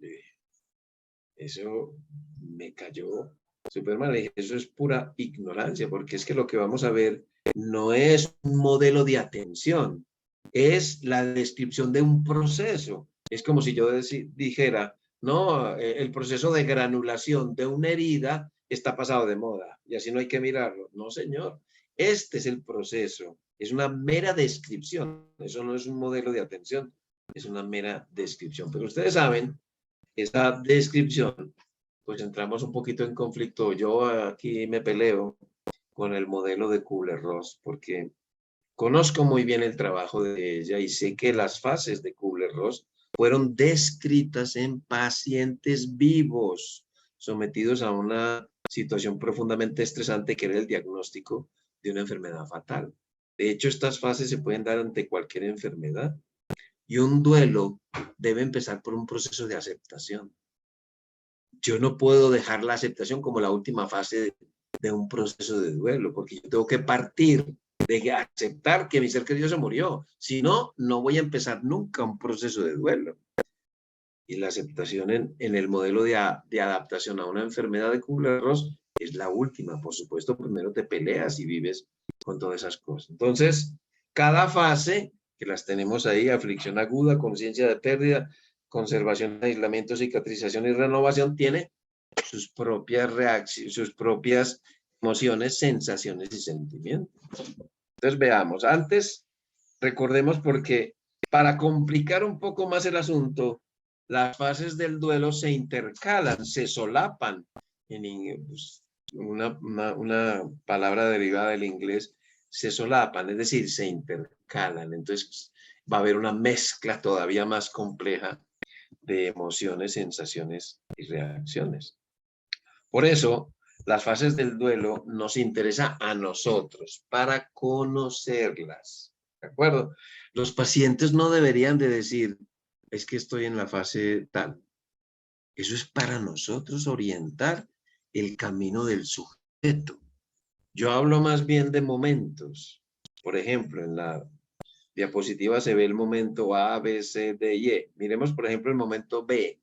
Eso me cayó súper mal. Eso es pura ignorancia, porque es que lo que vamos a ver no es un modelo de atención, es la descripción de un proceso. Es como si yo dijera, no, el proceso de granulación de una herida está pasado de moda y así no hay que mirarlo. No, señor. Este es el proceso. Es una mera descripción. Eso no es un modelo de atención, es una mera descripción. Pero ustedes saben, esa descripción, pues entramos un poquito en conflicto. Yo aquí me peleo con el modelo de Kubler-Ross porque conozco muy bien el trabajo de ella y sé que las fases de Kubler-Ross fueron descritas en pacientes vivos sometidos a una situación profundamente estresante que era el diagnóstico de una enfermedad fatal. De hecho, estas fases se pueden dar ante cualquier enfermedad y un duelo debe empezar por un proceso de aceptación. Yo no puedo dejar la aceptación como la última fase de un proceso de duelo, porque yo tengo que partir de aceptar que mi ser querido se murió. Si no, no voy a empezar nunca un proceso de duelo. Y la aceptación en el modelo de adaptación a una enfermedad de Kubler-Ross es la última. Por supuesto, primero te peleas y vives con todas esas cosas. Entonces, cada fase, que las tenemos ahí, aflicción aguda, conciencia de pérdida, conservación, aislamiento, cicatrización y renovación, tiene sus propias reacciones, sus propias emociones, sensaciones y sentimientos. Entonces veamos, antes recordemos porque para complicar un poco más el asunto, las fases del duelo se intercalan, se solapan. Pues, una palabra derivada del inglés, se solapan, es decir, se intercalan. Entonces va a haber una mezcla todavía más compleja de emociones, sensaciones y reacciones. Por eso, las fases del duelo nos interesa a nosotros para conocerlas. ¿De acuerdo? Los pacientes no deberían de decir, es que estoy en la fase tal. Eso es para nosotros orientar el camino del sujeto. Yo hablo más bien de momentos. Por ejemplo, en la diapositiva se ve el momento A, B, C, D y E. Miremos, por ejemplo, el momento B.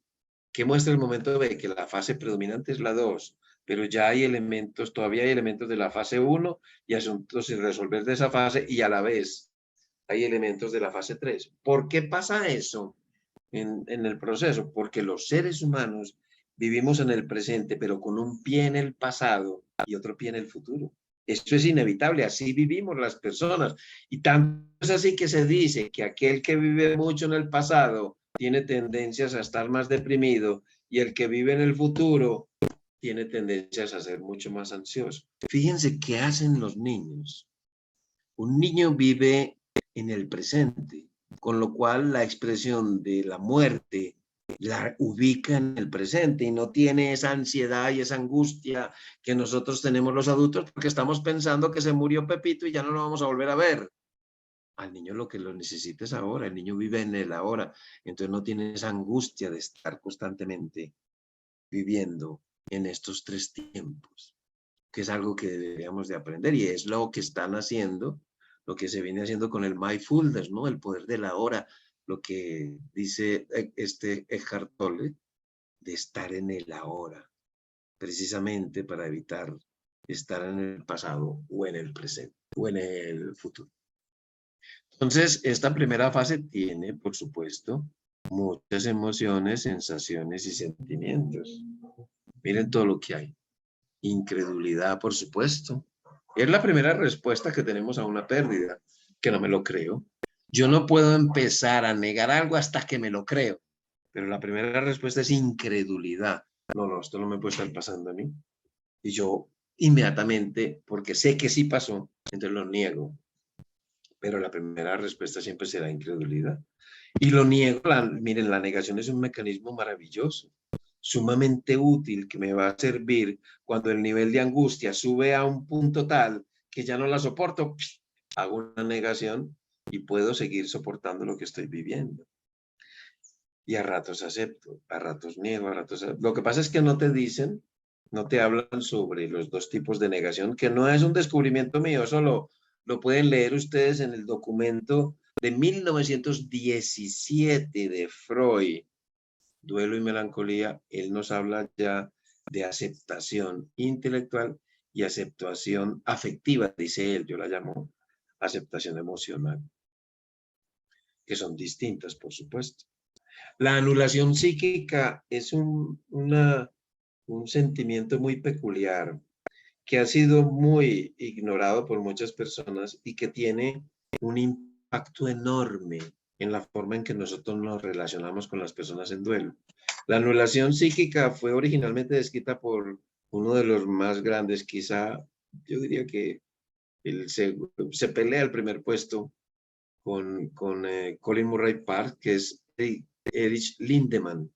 ¿Qué muestra el momento B? Que la fase predominante es la 2, pero ya hay elementos, todavía hay elementos de la fase 1 y asuntos sin resolver de esa fase y a la vez hay elementos de la fase 3. ¿Por qué pasa eso en el proceso? Porque los seres humanos vivimos en el presente, pero con un pie en el pasado y otro pie en el futuro. Esto es inevitable, así vivimos las personas. Y tanto es así que se dice que aquel que vive mucho en el pasado tiene tendencias a estar más deprimido y el que vive en el futuro tiene tendencias a ser mucho más ansioso. Fíjense qué hacen los niños. Un niño vive en el presente, con lo cual la expresión de la muerte la ubica en el presente y no tiene esa ansiedad y esa angustia que nosotros tenemos los adultos porque estamos pensando que se murió Pepito y ya no lo vamos a volver a ver. Al niño lo que lo necesita es ahora, el niño vive en el ahora, entonces no tiene esa angustia de estar constantemente viviendo en estos tres tiempos, que es algo que deberíamos de aprender y es lo que están haciendo, lo que se viene haciendo con el mindfulness, ¿no? El poder de la hora, lo que dice Eckhart Tolle, de estar en el ahora, precisamente para evitar estar en el pasado o en el presente o en el futuro. Entonces, esta primera fase tiene, por supuesto, muchas emociones, sensaciones y sentimientos. Miren todo lo que hay. Incredulidad, por supuesto. Es la primera respuesta que tenemos a una pérdida, que no me lo creo. Yo no puedo empezar a negar algo hasta que me lo creo. Pero la primera respuesta es incredulidad. No, esto no me puede estar pasando a mí. Y yo inmediatamente, porque sé que sí pasó, entonces lo niego. Pero la primera respuesta siempre será incredulidad. Y lo niego, miren, la negación es un mecanismo maravilloso, sumamente útil, que me va a servir cuando el nivel de angustia sube a un punto tal que ya no la soporto, hago una negación y puedo seguir soportando lo que estoy viviendo. Y a ratos acepto, a ratos niego, a ratos acepto. Lo que pasa es que no te dicen, no te hablan sobre los dos tipos de negación, que no es un descubrimiento mío, eso lo pueden leer ustedes en el documento de 1917 de Freud, Duelo y Melancolía. Él nos habla ya de aceptación intelectual y aceptación afectiva, dice él, yo la llamo aceptación emocional, que son distintas, por supuesto. La anulación psíquica es un sentimiento muy peculiar que ha sido muy ignorado por muchas personas y que tiene un impacto enorme en la forma en que nosotros nos relacionamos con las personas en duelo. La anulación psíquica fue originalmente descrita por uno de los más grandes, quizá yo diría que se pelea el primer puesto con Colin Murray Park, que es Erich Lindemann.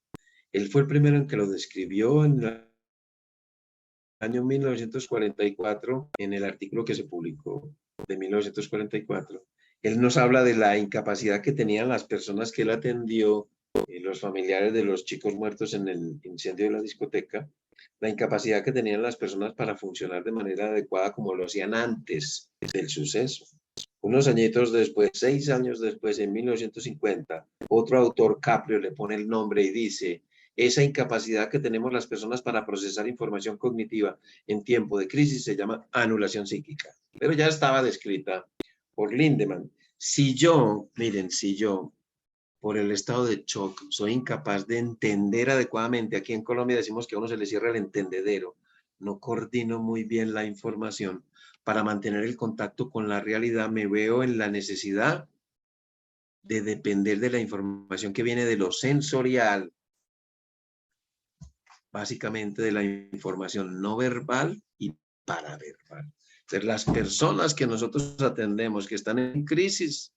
Él fue el primero en que lo describió en el año 1944, en el artículo que se publicó de 1944. Él nos habla de la incapacidad que tenían las personas que él atendió, los familiares de los chicos muertos en el incendio de la discoteca, la incapacidad que tenían las personas para funcionar de manera adecuada como lo hacían antes del suceso. Unos añitos después, 6 años después, en 1950, otro autor, Caprio, le pone el nombre y dice: esa incapacidad que tenemos las personas para procesar información cognitiva en tiempo de crisis se llama anulación psíquica. Pero ya estaba descrita por Lindemann. Si yo, miren, si yo, por el estado de shock, soy incapaz de entender adecuadamente, aquí en Colombia decimos que a uno se le cierra el entendedero, no coordino muy bien la información para mantener el contacto con la realidad, me veo en la necesidad de depender de la información que viene de lo sensorial, básicamente de la información no verbal y paraverbal. Entonces, las personas que nosotros atendemos que están en crisis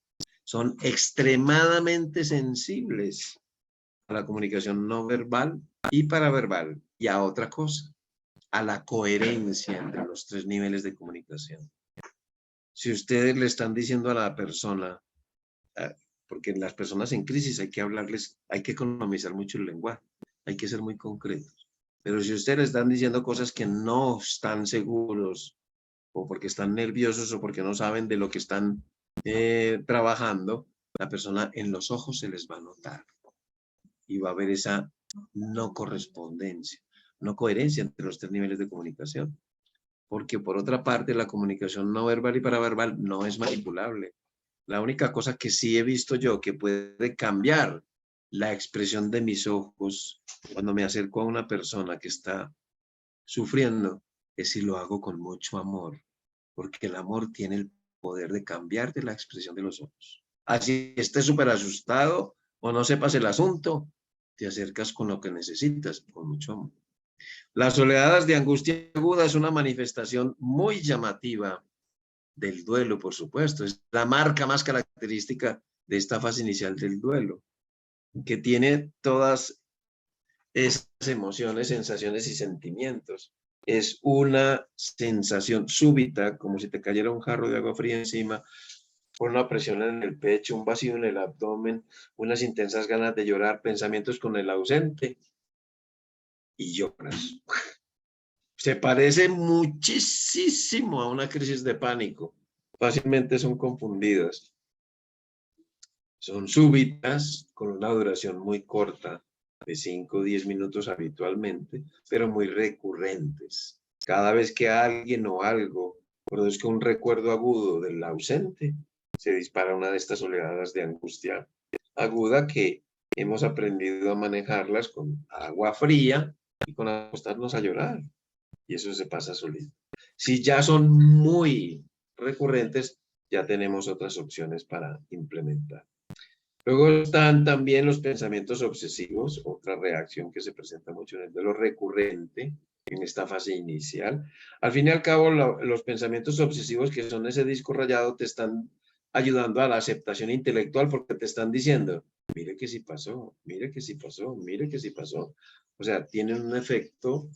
son extremadamente sensibles a la comunicación no verbal y paraverbal y a otra cosa, a la coherencia entre los tres niveles de comunicación. Si ustedes le están diciendo a la persona, porque en las personas en crisis hay que hablarles, hay que economizar mucho el lenguaje, hay que ser muy concretos. Pero si ustedes le están diciendo cosas que no están seguros, o porque están nerviosos, o porque no saben de lo que están trabajando, la persona en los ojos se les va a notar. Y va a haber esa no correspondencia, no coherencia entre los tres niveles de comunicación. Porque por otra parte, la comunicación no verbal y paraverbal no es manipulable. La única cosa que sí he visto yo que puede cambiar la expresión de mis ojos cuando me acerco a una persona que está sufriendo es si lo hago con mucho amor, porque el amor tiene el poder de cambiarte la expresión de los ojos. Así estés súper asustado o no sepas el asunto, te acercas con lo que necesitas, con mucho amor. Las oleadas de angustia aguda es una manifestación muy llamativa del duelo, por supuesto. Es la marca más característica de esta fase inicial del duelo, que tiene todas esas emociones, sensaciones y sentimientos. Es una sensación súbita, como si te cayera un jarro de agua fría encima, por una presión en el pecho, un vacío en el abdomen, unas intensas ganas de llorar, pensamientos con el ausente y lloras. Se parece muchísimo a una crisis de pánico. Fácilmente son confundidas. Son súbitas, con una duración muy corta, de 5 o 10 minutos habitualmente, pero muy recurrentes. Cada vez que alguien o algo produzca un recuerdo agudo del ausente, se dispara una de estas oleadas de angustia aguda que hemos aprendido a manejarlas con agua fría y con acostarnos a llorar. Y eso se pasa solito. Si ya son muy recurrentes, ya tenemos otras opciones para implementar. Luego están también los pensamientos obsesivos, otra reacción que se presenta mucho en el duelo recurrente en esta fase inicial. Al fin y al cabo, los pensamientos obsesivos, que son ese disco rayado, te están ayudando a la aceptación intelectual porque te están diciendo, mire que sí pasó, mire que sí pasó, mire que sí pasó. O sea, tienen un efecto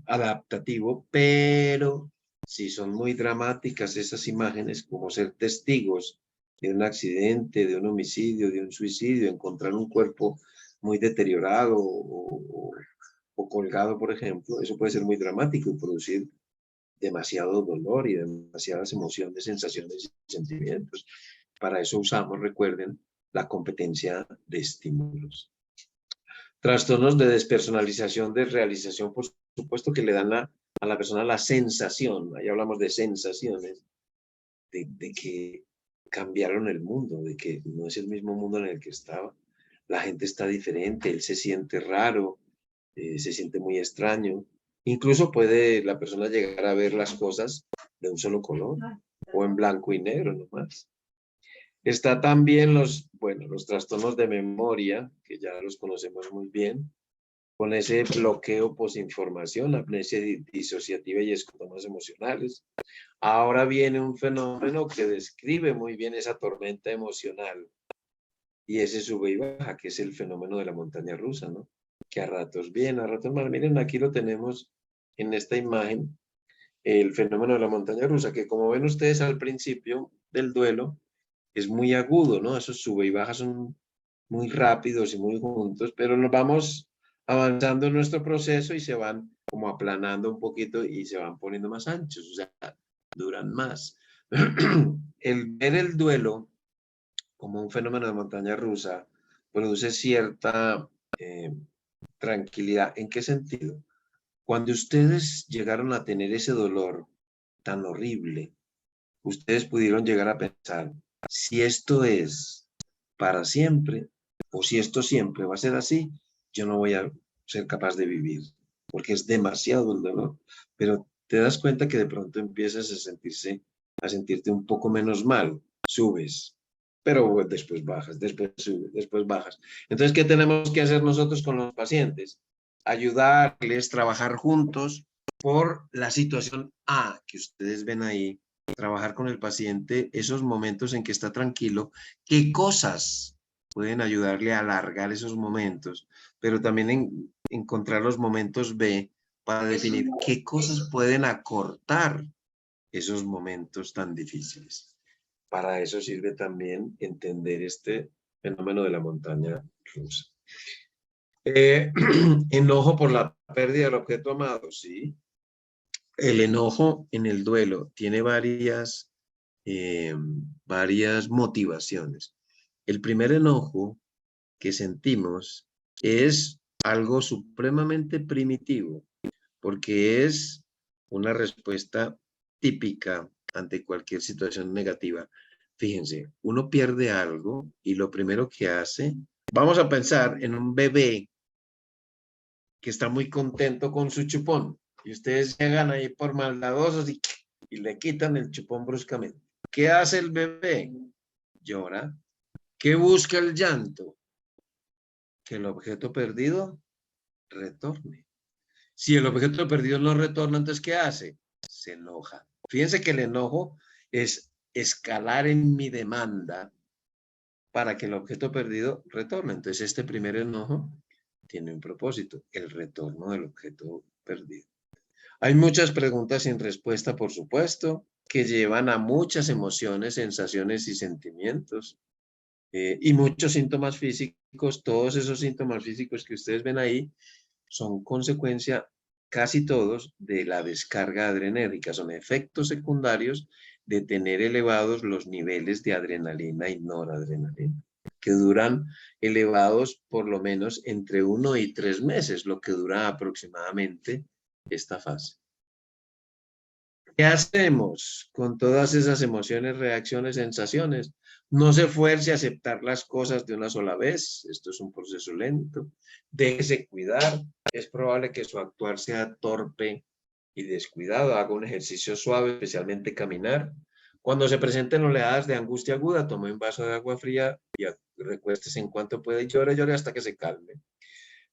adaptativo, pero si son muy dramáticas esas imágenes, como ser testigos de un accidente, de un homicidio, de un suicidio, encontrar un cuerpo muy deteriorado o colgado, por ejemplo, eso puede ser muy dramático y producir demasiado dolor y demasiadas emociones, sensaciones y sentimientos. Para eso usamos, recuerden, la competencia de estímulos. Trastornos de despersonalización, de realización, por supuesto que le dan a la persona la sensación, ahí hablamos de sensaciones, de que cambiaron el mundo, de que no es el mismo mundo en el que estaba. La gente está diferente, él se siente raro, se siente muy extraño. Incluso puede la persona llegar a ver las cosas de un solo color o en blanco y negro nomás. Está también los trastornos de memoria, que ya los conocemos muy bien, con ese bloqueo posinformación, amnesia disociativa y escotomas emocionales. Ahora viene un fenómeno que describe muy bien esa tormenta emocional y ese sube y baja, que es el fenómeno de la montaña rusa, ¿no? Que a ratos bien, a ratos mal. Miren, aquí lo tenemos en esta imagen, el fenómeno de la montaña rusa, que como ven ustedes al principio del duelo, es muy agudo, ¿no? Esos sube y baja son muy rápidos y muy juntos, pero nos vamos avanzando en nuestro proceso y se van como aplanando un poquito y se van poniendo más anchos, o sea, duran más. El ver el duelo como un fenómeno de montaña rusa produce cierta tranquilidad. ¿En qué sentido? Cuando ustedes llegaron a tener ese dolor tan horrible, ustedes pudieron llegar a pensar, si esto es para siempre, o si esto siempre va a ser así, yo no voy a ser capaz de vivir, porque es demasiado el dolor. Pero te das cuenta que de pronto empiezas a sentirte un poco menos mal, subes, pero después bajas, después subes, después bajas. Entonces, ¿qué tenemos que hacer nosotros con los pacientes? Ayudarles, trabajar juntos por la situación A que ustedes ven ahí, trabajar con el paciente esos momentos en que está tranquilo, qué cosas pueden ayudarle a alargar esos momentos, pero también encontrar los momentos B para definir qué cosas pueden acortar esos momentos tan difíciles. Para eso sirve también entender este fenómeno de la montaña rusa. Enojo por la pérdida del objeto amado, sí. El enojo en el duelo tiene varias motivaciones. El primer enojo que sentimos es algo supremamente primitivo, porque es una respuesta típica ante cualquier situación negativa. Fíjense, uno pierde algo y lo primero que hace Vamos a pensar en un bebé que está muy contento con su chupón y ustedes llegan ahí por maldadosos y le quitan el chupón bruscamente. ¿Qué hace el bebé? Llora. ¿Qué busca el llanto? Que el objeto perdido retorne. Si el objeto perdido no retorna, entonces ¿qué hace? Se enoja. Fíjense que el enojo es escalar en mi demanda para que el objeto perdido retorne. Entonces este primer enojo tiene un propósito, el retorno del objeto perdido. Hay muchas preguntas sin respuesta, por supuesto, que llevan a muchas emociones, sensaciones y sentimientos. Y muchos síntomas físicos, todos esos síntomas físicos que ustedes ven ahí, son consecuencia, casi todos, de la descarga adrenérgica. Son efectos secundarios de tener elevados los niveles de adrenalina y noradrenalina, que duran elevados por lo menos entre 1 y 3 meses, lo que dura aproximadamente esta fase. ¿Qué hacemos con todas esas emociones, reacciones, sensaciones? No se fuerce a aceptar las cosas de una sola vez. Esto es un proceso lento. Déjese cuidar. Es probable que su actuar sea torpe y descuidado. Haga un ejercicio suave, especialmente caminar. Cuando se presenten oleadas de angustia aguda, tome un vaso de agua fría y recuéstese en cuanto pueda y llore hasta que se calme.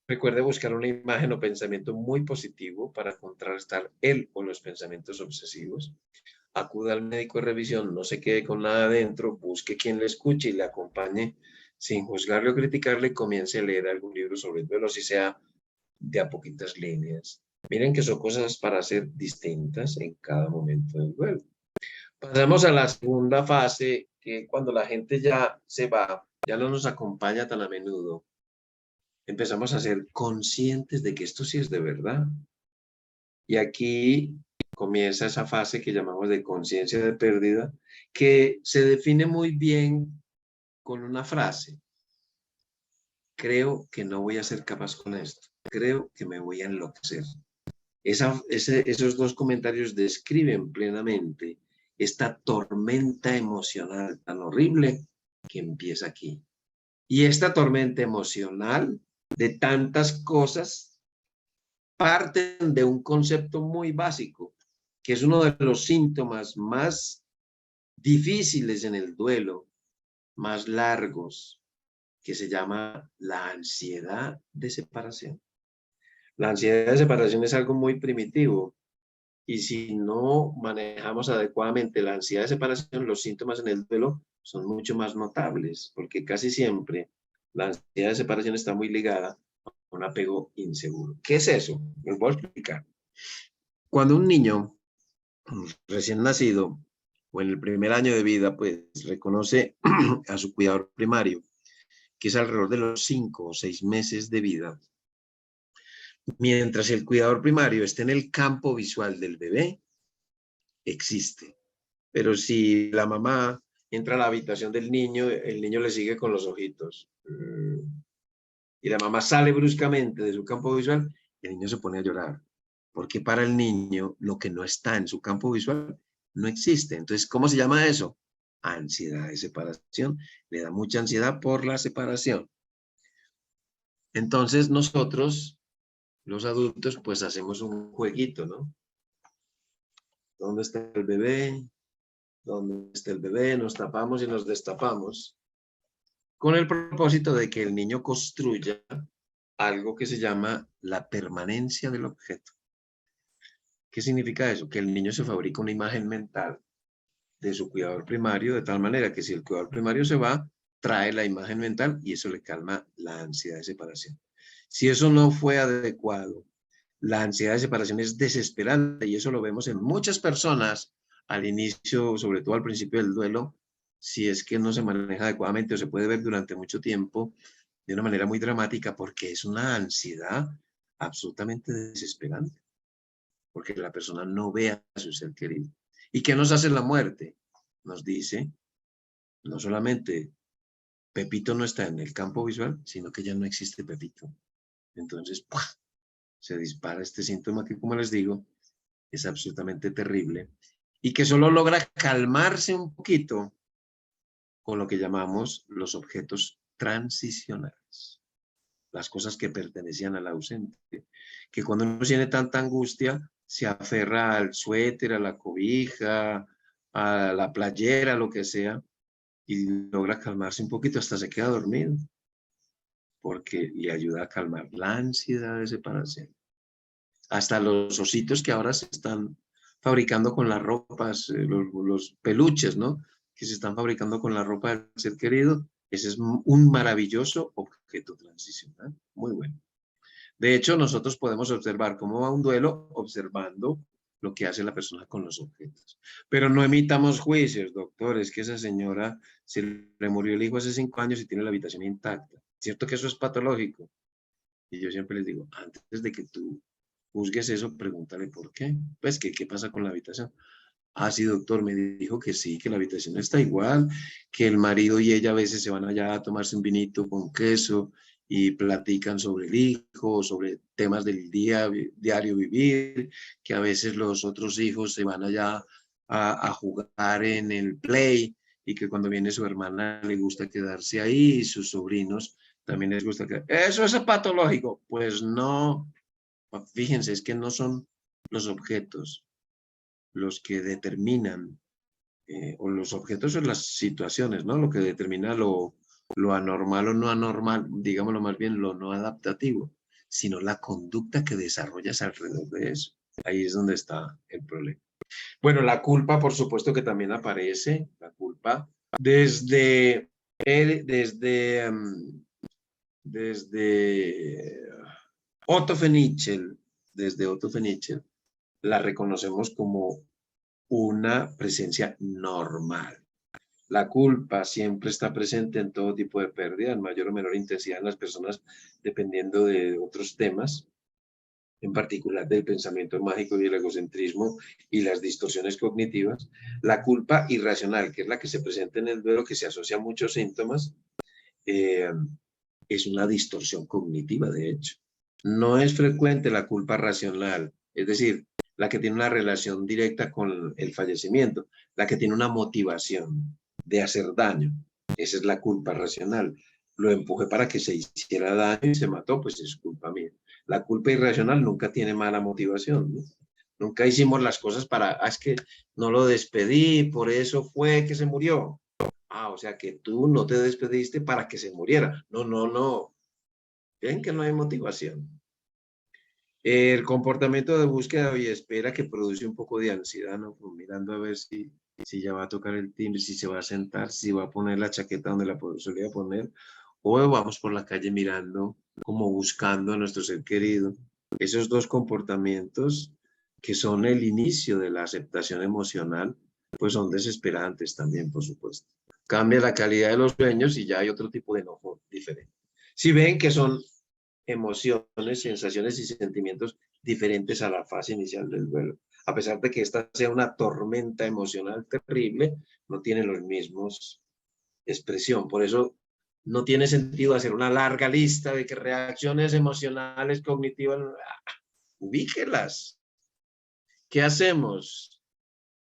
Recuerde buscar una imagen o pensamiento muy positivo para contrarrestar él o los pensamientos obsesivos. Acuda al médico de revisión, no se quede con nada adentro, busque quien le escuche y le acompañe sin juzgarle o criticarle y comience a leer algún libro sobre el duelo, si sea de a poquitas líneas. Miren que son cosas para ser distintas en cada momento del duelo. Pasamos a la segunda fase, que cuando la gente ya se va, ya no nos acompaña tan a menudo, empezamos a ser conscientes de que esto sí es de verdad. Y aquí comienza esa fase que llamamos de conciencia de pérdida, que se define muy bien con una frase. Creo que no voy a ser capaz con esto. Creo que me voy a enloquecer. Esos dos comentarios describen plenamente esta tormenta emocional tan horrible que empieza aquí. Y esta tormenta emocional de tantas cosas parten de un concepto muy básico, que es uno de los síntomas más difíciles en el duelo, más largos, que se llama la ansiedad de separación. La ansiedad de separación es algo muy primitivo y si no manejamos adecuadamente la ansiedad de separación, los síntomas en el duelo son mucho más notables, porque casi siempre la ansiedad de separación está muy ligada a un apego inseguro. ¿Qué es eso? Les voy a explicar. Cuando un niño recién nacido o en el primer año de vida, pues reconoce a su cuidador primario, que es alrededor de los 5 o 6 meses de vida. Mientras el cuidador primario esté en el campo visual del bebé, existe. Pero si la mamá entra a la habitación del niño, el niño le sigue con los ojitos. Y la mamá sale bruscamente de su campo visual, el niño se pone a llorar. Porque para el niño, lo que no está en su campo visual no existe. Entonces, ¿cómo se llama eso? Ansiedad de separación. Le da mucha ansiedad por la separación. Entonces, nosotros, los adultos, pues hacemos un jueguito, ¿no? ¿Dónde está el bebé? ¿Dónde está el bebé? Nos tapamos y nos destapamos con el propósito de que el niño construya algo que se llama la permanencia del objeto. ¿Qué significa eso? Que el niño se fabrica una imagen mental de su cuidador primario, de tal manera que si el cuidador primario se va, trae la imagen mental y eso le calma la ansiedad de separación. Si eso no fue adecuado, la ansiedad de separación es desesperante y eso lo vemos en muchas personas al inicio, sobre todo al principio del duelo, si es que no se maneja adecuadamente o se puede ver durante mucho tiempo de una manera muy dramática porque es una ansiedad absolutamente desesperante, porque la persona no ve a su ser querido. ¿Y qué nos hace la muerte? Nos dice, no solamente Pepito no está en el campo visual, sino que ya no existe Pepito. Entonces, ¡pua!, se dispara este síntoma que, como les digo, es absolutamente terrible y que solo logra calmarse un poquito con lo que llamamos los objetos transicionales. las cosas que pertenecían al ausente. Que cuando uno tiene tanta angustia, se aferra al suéter, a la cobija, a la playera, lo que sea, y logra calmarse un poquito, hasta se queda dormido, porque le ayuda a calmar la ansiedad de separación. Hasta los ositos que ahora se están fabricando con las ropas, los peluches, ¿no? Que se están fabricando con la ropa del ser querido, ese es un maravilloso objeto transicional, muy bueno. De hecho, nosotros podemos observar cómo va un duelo observando lo que hace la persona con los objetos. Pero no emitamos juicios, doctor, es que esa señora se le murió el hijo hace 5 años y tiene la habitación intacta. ¿Cierto que eso es patológico? Y yo siempre les digo, antes de que tú juzgues eso, pregúntale por qué. Pues, ¿qué pasa con la habitación? Ah, sí, doctor, me dijo que sí, que la habitación está igual, que el marido y ella a veces se van allá a tomarse un vinito con queso y platican sobre el hijo, sobre temas del diario vivir, que a veces los otros hijos se van allá a jugar en el play y que cuando viene su hermana le gusta quedarse ahí y sus sobrinos también les gusta quedarse. ¿Eso es patológico? Pues no, fíjense, es que no son los objetos los que determinan, o los objetos o las situaciones, ¿no? Lo que determina lo anormal o no anormal, digámoslo más bien, lo no adaptativo, sino la conducta que desarrollas alrededor de eso. Ahí es donde está el problema. Bueno, la culpa, por supuesto que también aparece, la culpa, desde Otto Fenichel, desde Otto Fenichel, la reconocemos como una presencia normal. La culpa siempre está presente en todo tipo de pérdida, en mayor o menor intensidad en las personas, dependiendo de otros temas, en particular del pensamiento mágico y el egocentrismo y las distorsiones cognitivas. La culpa irracional, que es la que se presenta en el duelo, que se asocia a muchos síntomas, es una distorsión cognitiva, de hecho. No es frecuente la culpa racional, es decir, la que tiene una relación directa con el fallecimiento, la que tiene una motivación de hacer daño. Esa es la culpa racional. Lo empujé para que se hiciera daño y se mató, pues es culpa mía. La culpa irracional nunca tiene mala motivación, ¿no? Nunca hicimos las cosas para, es que no lo despedí, por eso fue que se murió. Ah, o sea que tú no te despediste para que se muriera. No, no, no. Ven que no hay motivación. El comportamiento de búsqueda y espera que produce un poco de ansiedad, ¿no? Pues mirando a ver si ya va a tocar el timbre, si se va a sentar, si va a poner la chaqueta donde la solía poner, o vamos por la calle mirando, como buscando a nuestro ser querido. Esos dos comportamientos, que son el inicio de la aceptación emocional, pues son desesperantes también, por supuesto. Cambia la calidad de los sueños y ya hay otro tipo de enojo diferente. Si ven que son emociones, sensaciones y sentimientos diferentes a la fase inicial del duelo. A pesar de que esta sea una tormenta emocional terrible, no tienen los mismos expresión. Por eso no tiene sentido hacer una larga lista de que reacciones emocionales, cognitivas, ubíquelas. ¿Qué hacemos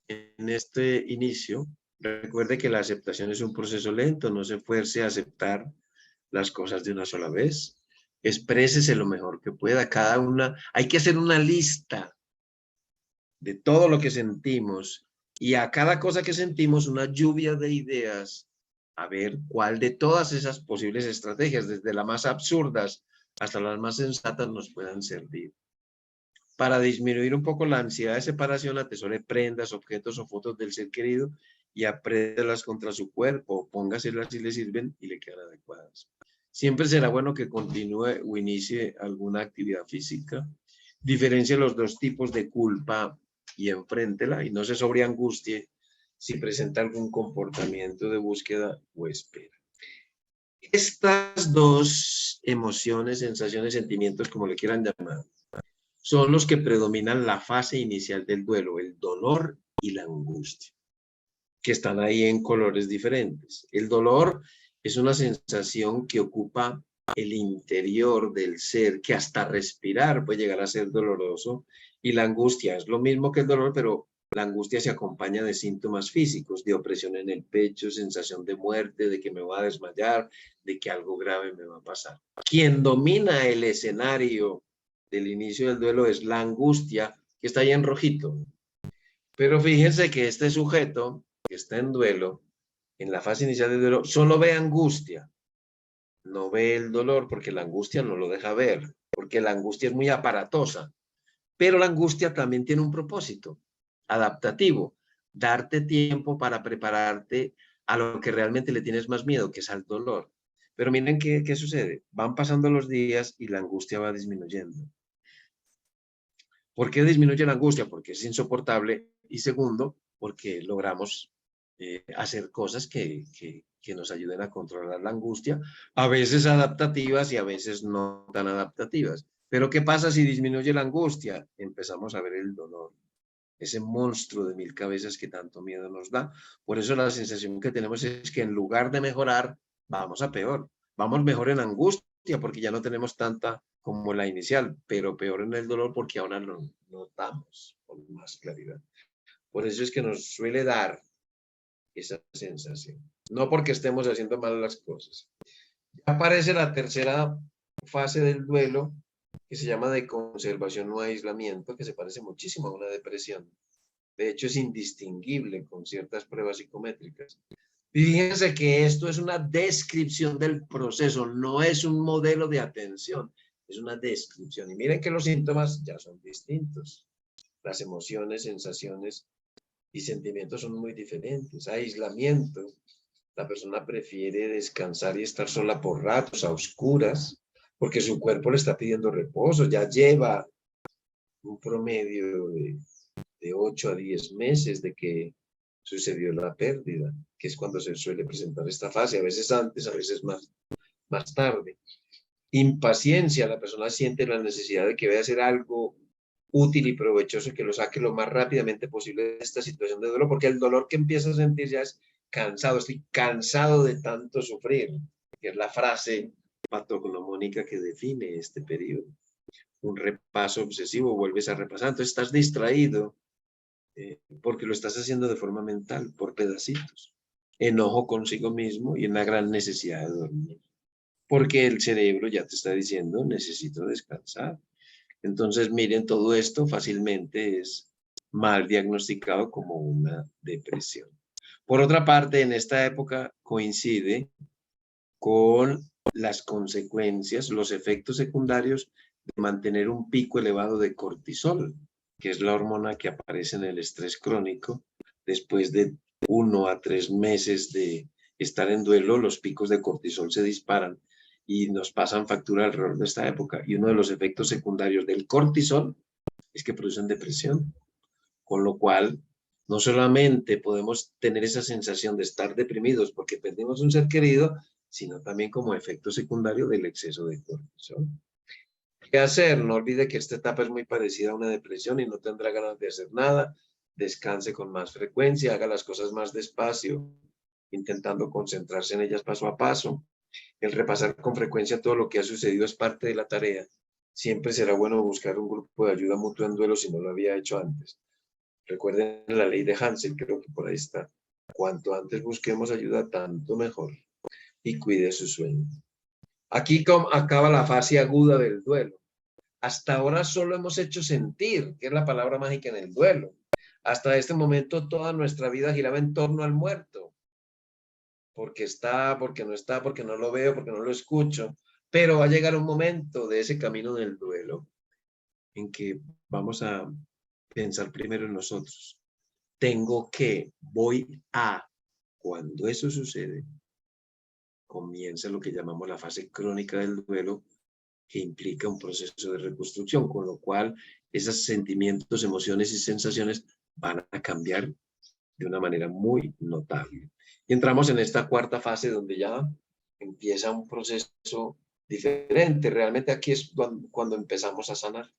en este inicio? Recuerde que la aceptación es un proceso lento, no se fuerce a aceptar las cosas de una sola vez. Exprésese lo mejor que pueda. Hay que hacer una lista de todo lo que sentimos y a cada cosa que sentimos una lluvia de ideas, a ver cuál de todas esas posibles estrategias, desde las más absurdas hasta las más sensatas, nos puedan servir. Para disminuir un poco la ansiedad de separación, atesore prendas, objetos o fotos del ser querido y apréndalas contra su cuerpo, póngaselas si le sirven y le quedan adecuadas. Siempre será bueno que continúe o inicie alguna actividad física. Diferencie los dos tipos de culpa y enfréntela y no se sobreangustie si presenta algún comportamiento de búsqueda o espera. Estas dos emociones, sensaciones, sentimientos, como le quieran llamar, son los que predominan la fase inicial del duelo, el dolor y la angustia, que están ahí en colores diferentes. El dolor es una sensación que ocupa el interior del ser, que hasta respirar puede llegar a ser doloroso, y la angustia es lo mismo que el dolor, pero La angustia se acompaña de síntomas físicos, de opresión en el pecho, sensación de muerte, de que me voy a desmayar, de que algo grave me va a pasar. Quien domina el escenario del inicio del duelo es la angustia, que está ahí en rojito. Pero fíjense que este sujeto que está en duelo, en la fase inicial del duelo, solo ve angustia, no ve el dolor, porque la angustia no lo deja ver, porque la angustia es muy aparatosa. Pero la angustia también tiene un propósito adaptativo, darte tiempo para prepararte a lo que realmente le tienes más miedo, que es al dolor. Pero miren qué sucede. Van pasando los días y la angustia va disminuyendo. ¿Por qué disminuye la angustia? Porque es insoportable. Y segundo, porque logramos hacer cosas que nos ayuden a controlar la angustia, a veces adaptativas y a veces no tan adaptativas. Pero ¿qué pasa si disminuye la angustia? Empezamos a ver el dolor, ese monstruo de 1000 cabezas que tanto miedo nos da. Por eso la sensación que tenemos es que en lugar de mejorar, vamos a peor. Vamos mejor en angustia porque ya no tenemos tanta como la inicial, pero peor en el dolor porque ahora lo notamos con más claridad. Por eso es que nos suele dar esa sensación. No porque estemos haciendo mal las cosas. Ya aparece la tercera fase del duelo, que se llama de conservación o aislamiento, que se parece muchísimo a una depresión. De hecho, es indistinguible con ciertas pruebas psicométricas. Fíjense que esto es una descripción del proceso, no es un modelo de atención, es una descripción. Y miren que los síntomas ya son distintos. Las emociones, sensaciones y sentimientos son muy diferentes. Aislamiento, la persona prefiere descansar y estar sola por ratos, a oscuras, porque su cuerpo le está pidiendo reposo, ya lleva un promedio de 8 a 10 meses de que sucedió la pérdida, que es cuando se suele presentar esta fase, a veces antes, a veces más tarde. Impaciencia, la persona siente la necesidad de que vaya a hacer algo útil y provechoso que lo saque lo más rápidamente posible de esta situación de dolor, porque el dolor que empieza a sentir ya es cansado, estoy cansado de tanto sufrir, que es la frase patognomónica que define este periodo. Un repaso obsesivo, vuelves a repasar, entonces estás distraído porque lo estás haciendo de forma mental, por pedacitos. Enojo consigo mismo y una gran necesidad de dormir, porque el cerebro ya te está diciendo, necesito descansar. Entonces, miren, todo esto fácilmente es mal diagnosticado como una depresión. Por otra parte, en esta época coincide con las consecuencias, los efectos secundarios de mantener un pico elevado de cortisol, que es la hormona que aparece en el estrés crónico. Después de 1 a 3 meses de estar en duelo, los picos de cortisol se disparan y nos pasan factura alrededor de esta época. Y uno de los efectos secundarios del cortisol es que producen depresión, con lo cual no solamente podemos tener esa sensación de estar deprimidos porque perdimos un ser querido, sino también como efecto secundario del exceso de cortisol. ¿Qué hacer? No olvide que esta etapa es muy parecida a una depresión y no tendrá ganas de hacer nada. Descanse con más frecuencia, haga las cosas más despacio, intentando concentrarse en ellas paso a paso. El repasar con frecuencia todo lo que ha sucedido es parte de la tarea. Siempre será bueno buscar un grupo de ayuda mutua en duelo si no lo había hecho antes. Recuerden la ley de Hansel, creo que por ahí está. Cuanto antes busquemos ayuda, tanto mejor. Y cuide su sueño. Aquí acaba la fase aguda del duelo. Hasta ahora solo hemos hecho sentir, que es la palabra mágica en el duelo. Hasta este momento toda nuestra vida giraba en torno al muerto. Porque está, porque no está, porque no lo veo, porque no lo escucho. Pero va a llegar un momento de ese camino del duelo en que vamos a pensar primero en nosotros. Voy a, cuando eso sucede, comienza lo que llamamos la fase crónica del duelo, que implica un proceso de reconstrucción, con lo cual esos sentimientos, emociones y sensaciones van a cambiar de una manera muy notable. Y entramos en esta cuarta fase donde ya empieza un proceso diferente. Realmente aquí es cuando empezamos a sanar.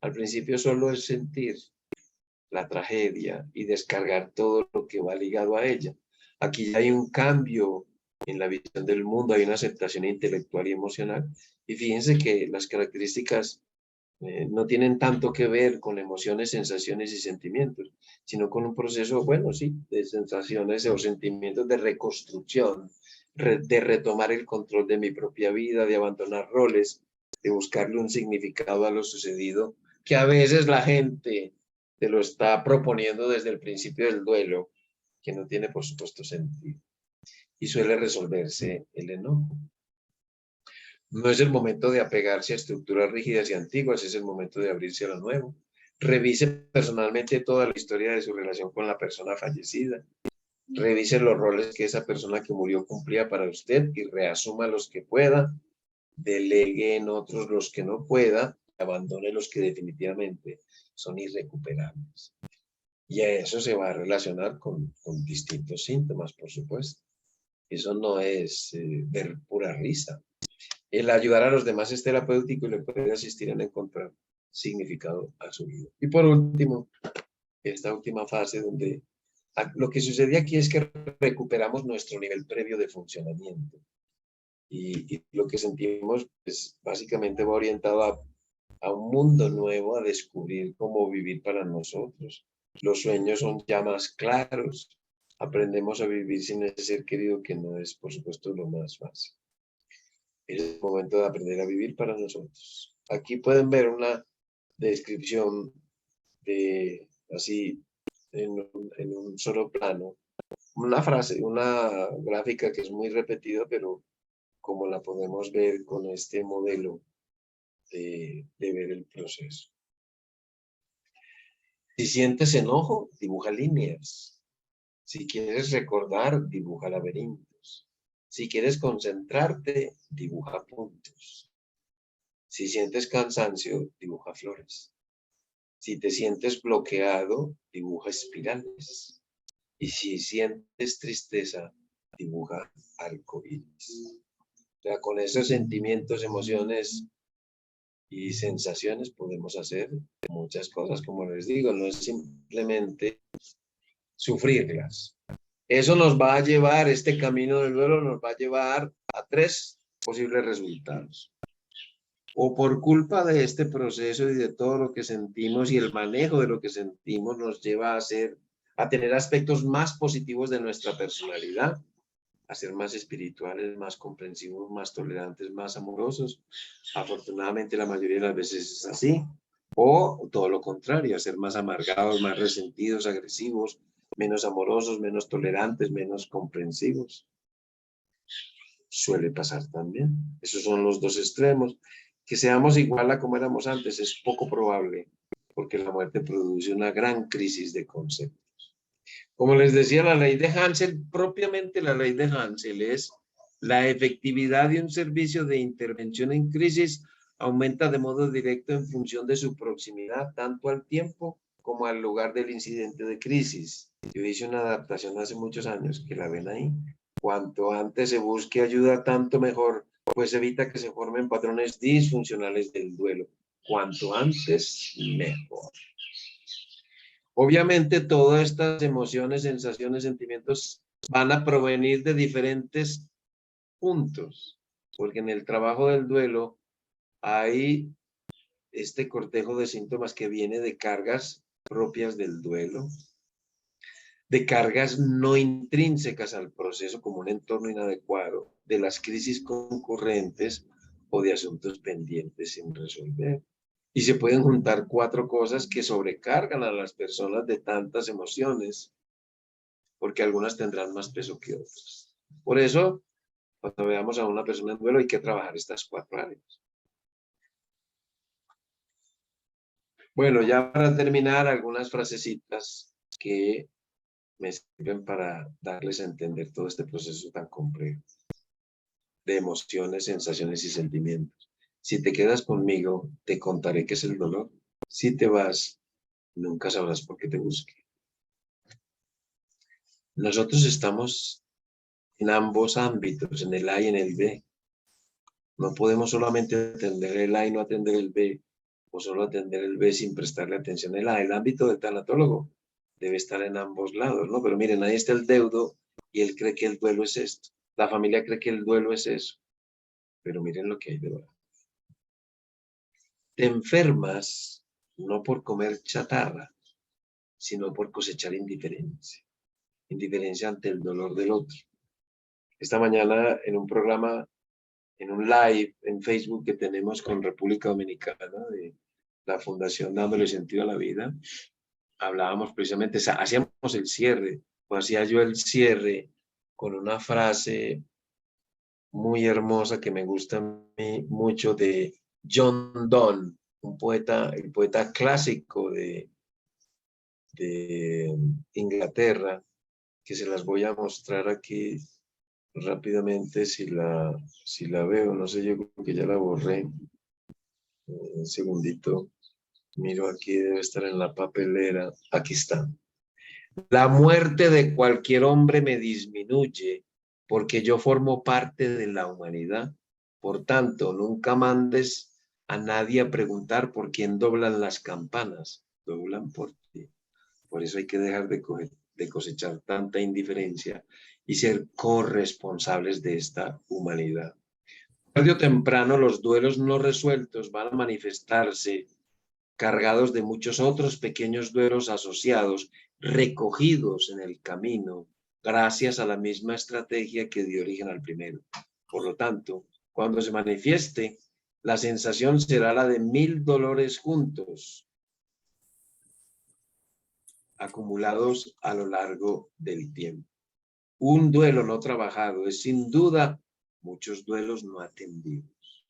Al principio solo es sentir la tragedia y descargar todo lo que va ligado a ella. Aquí hay un cambio en la visión del mundo, hay una aceptación intelectual y emocional. Y fíjense que las características no tienen tanto que ver con emociones, sensaciones y sentimientos, sino con un proceso, bueno, sí, de sensaciones o sentimientos de reconstrucción, de retomar el control de mi propia vida, de abandonar roles, de buscarle un significado a lo sucedido, que a veces la gente te lo está proponiendo desde el principio del duelo, que no tiene, por supuesto, sentido. Y suele resolverse el enojo. No es el momento de apegarse a estructuras rígidas y antiguas, es el momento de abrirse a lo nuevo. Revise personalmente toda la historia de su relación con la persona fallecida. Revise los roles que esa persona que murió cumplía para usted y reasuma los que pueda. Delegue en otros los que no pueda. Abandone los que definitivamente son irrecuperables. Y a eso se va a relacionar con distintos síntomas, por supuesto. Eso no es ver pura risa. El ayudar a los demás es terapéutico y le puede asistir en encontrar significado a su vida. Y por último, esta última fase donde lo que sucede aquí es que recuperamos nuestro nivel previo de funcionamiento. Y lo que sentimos, pues básicamente va orientado a un mundo nuevo, a descubrir cómo vivir para nosotros. Los sueños son ya más claros. Aprendemos a vivir sin ese ser querido que no es, por supuesto, lo más fácil. Es el momento de aprender a vivir para nosotros. Aquí pueden ver una descripción de, así, en un solo plano, una frase, una gráfica que es muy repetida, pero como la podemos ver con este modelo de ver el proceso. Si sientes enojo, dibuja líneas. Si quieres recordar, dibuja laberintos. Si quieres concentrarte, dibuja puntos. Si sientes cansancio, dibuja flores. Si te sientes bloqueado, dibuja espirales. Y si sientes tristeza, dibuja arcoíris. O sea, con esos sentimientos, emociones y sensaciones podemos hacer muchas cosas, como les digo, no es simplemente sufrirlas. Eso nos va a llevar, este camino del duelo nos va a llevar a 3 posibles resultados. O por culpa de este proceso y de todo lo que sentimos y el manejo de lo que sentimos nos lleva a tener aspectos más positivos de nuestra personalidad, a ser más espirituales, más comprensivos, más tolerantes, más amorosos. Afortunadamente la mayoría de las veces es así. O todo lo contrario, a ser más amargados, más resentidos, agresivos, menos amorosos, menos tolerantes, menos comprensivos. Suele pasar también. Esos son los 2 extremos. Que seamos igual a como éramos antes es poco probable, porque la muerte produce una gran crisis de conceptos. Como les decía, la ley de Hansel, propiamente la ley de Hansel es la efectividad de un servicio de intervención en crisis aumenta de modo directo en función de su proximidad, tanto al tiempo como al lugar del incidente de crisis. Yo hice una adaptación hace muchos años, que la ven ahí. Cuanto antes se busque ayuda, tanto mejor, pues evita que se formen patrones disfuncionales del duelo. Cuanto antes, mejor. Obviamente todas estas emociones, sensaciones, sentimientos van a provenir de diferentes puntos, porque en el trabajo del duelo hay este cortejo de síntomas que viene de cargas propias del duelo, de cargas no intrínsecas al proceso como un entorno inadecuado, de las crisis concurrentes o de asuntos pendientes sin resolver. Y se pueden juntar 4 cosas que sobrecargan a las personas de tantas emociones, porque algunas tendrán más peso que otras. Por eso, cuando veamos a una persona en duelo, hay que trabajar estas 4 áreas. Bueno, ya para terminar, algunas frasecitas que me sirven para darles a entender todo este proceso tan complejo de emociones, sensaciones y sentimientos. Si te quedas conmigo, te contaré qué es el dolor. Si te vas, nunca sabrás por qué te busqué. Nosotros estamos en ambos ámbitos, en el A y en el B. No podemos solamente atender el A y no atender el B, o solo atender el B sin prestarle atención al A. El ámbito del tanatólogo debe estar en ambos lados, ¿no? Pero miren, ahí está el deudo y él cree que el duelo es esto. La familia cree que el duelo es eso. Pero miren lo que hay debajo. Te enfermas no por comer chatarra, sino por cosechar indiferencia. Indiferencia ante el dolor del otro. Esta mañana en un programa, en un live en Facebook que tenemos con República Dominicana de la Fundación Dándole Sentido a la Vida, hablábamos precisamente, hacíamos el cierre, o hacía yo el cierre con una frase muy hermosa que me gusta a mí mucho de John Donne, un poeta, el poeta clásico de Inglaterra, que se las voy a mostrar aquí rápidamente si la veo, no sé, yo creo que ya la borré. Un segundito, miro aquí, debe estar en la papelera, aquí está. La muerte de cualquier hombre me disminuye porque yo formo parte de la humanidad. Por tanto, nunca mandes a nadie a preguntar por quién doblan las campanas. Doblan por ti. Por eso hay que dejar de cosechar tanta indiferencia y ser corresponsables de esta humanidad. Tarde o temprano, los duelos no resueltos van a manifestarse cargados de muchos otros pequeños duelos asociados, recogidos en el camino, gracias a la misma estrategia que dio origen al primero. Por lo tanto, cuando se manifieste, la sensación será la de 1000 dolores juntos, acumulados a lo largo del tiempo. Un duelo no trabajado es sin duda muchos duelos no atendidos.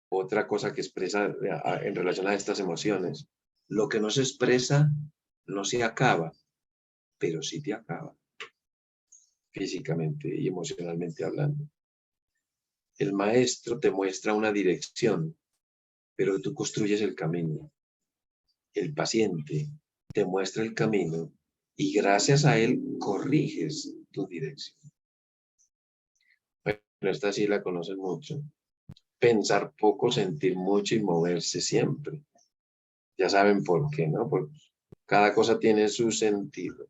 Otra cosa que expresa en relación a estas emociones, lo que no se expresa no se acaba, pero sí te acaba, físicamente y emocionalmente hablando. El maestro te muestra una dirección, pero tú construyes el camino. El paciente te muestra el camino y gracias a él corriges tu dirección. Bueno, esta sí la conocen mucho. Pensar poco, sentir mucho y moverse siempre. Ya saben por qué, ¿no? Porque cada cosa tiene su sentido.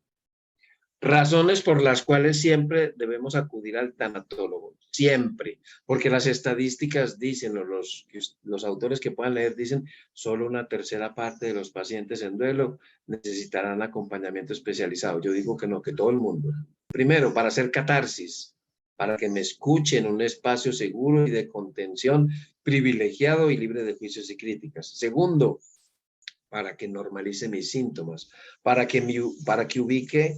Razones por las cuales siempre debemos acudir al tanatólogo, siempre, porque las estadísticas dicen, o los autores que puedan leer dicen, solo una tercera parte de los pacientes en duelo necesitarán acompañamiento especializado. Yo digo que no, que todo el mundo. Primero, para hacer catarsis, para que me escuchen en un espacio seguro y de contención, privilegiado y libre de juicios y críticas. Segundo, para que normalice mis síntomas, para que ubique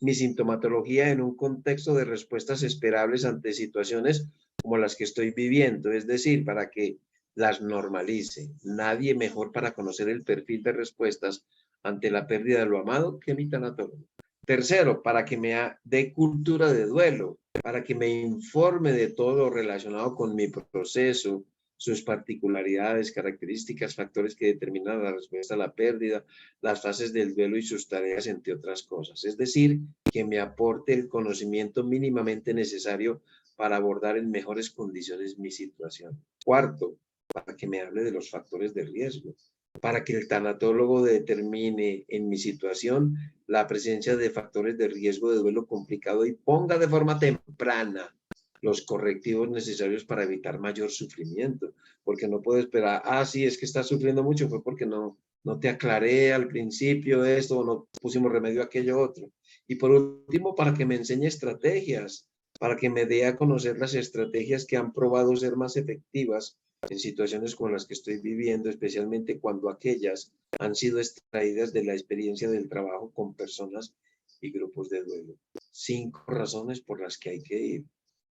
mi sintomatología en un contexto de respuestas esperables ante situaciones como las que estoy viviendo, es decir, para que las normalice. Nadie mejor para conocer el perfil de respuestas ante la pérdida de lo amado que mi tanatólogo. Tercero, para que me dé cultura de duelo, para que me informe de todo lo relacionado con mi proceso, sus particularidades, características, factores que determinan la respuesta a la pérdida, las fases del duelo y sus tareas, entre otras cosas. Es decir, que me aporte el conocimiento mínimamente necesario para abordar en mejores condiciones mi situación. Cuarto, para que me hable de los factores de riesgo, para que el tanatólogo determine en mi situación la presencia de factores de riesgo de duelo complicado y ponga de forma temprana los correctivos necesarios para evitar mayor sufrimiento, porque no puedo esperar, sí, es que estás sufriendo mucho, fue porque no te aclaré al principio esto, o no pusimos remedio a aquello otro. Y por último, para que me enseñe estrategias, para que me dé a conocer las estrategias que han probado ser más efectivas en situaciones como las que estoy viviendo, especialmente cuando aquellas han sido extraídas de la experiencia del trabajo con personas y grupos de duelo. 5 razones por las que hay que ir,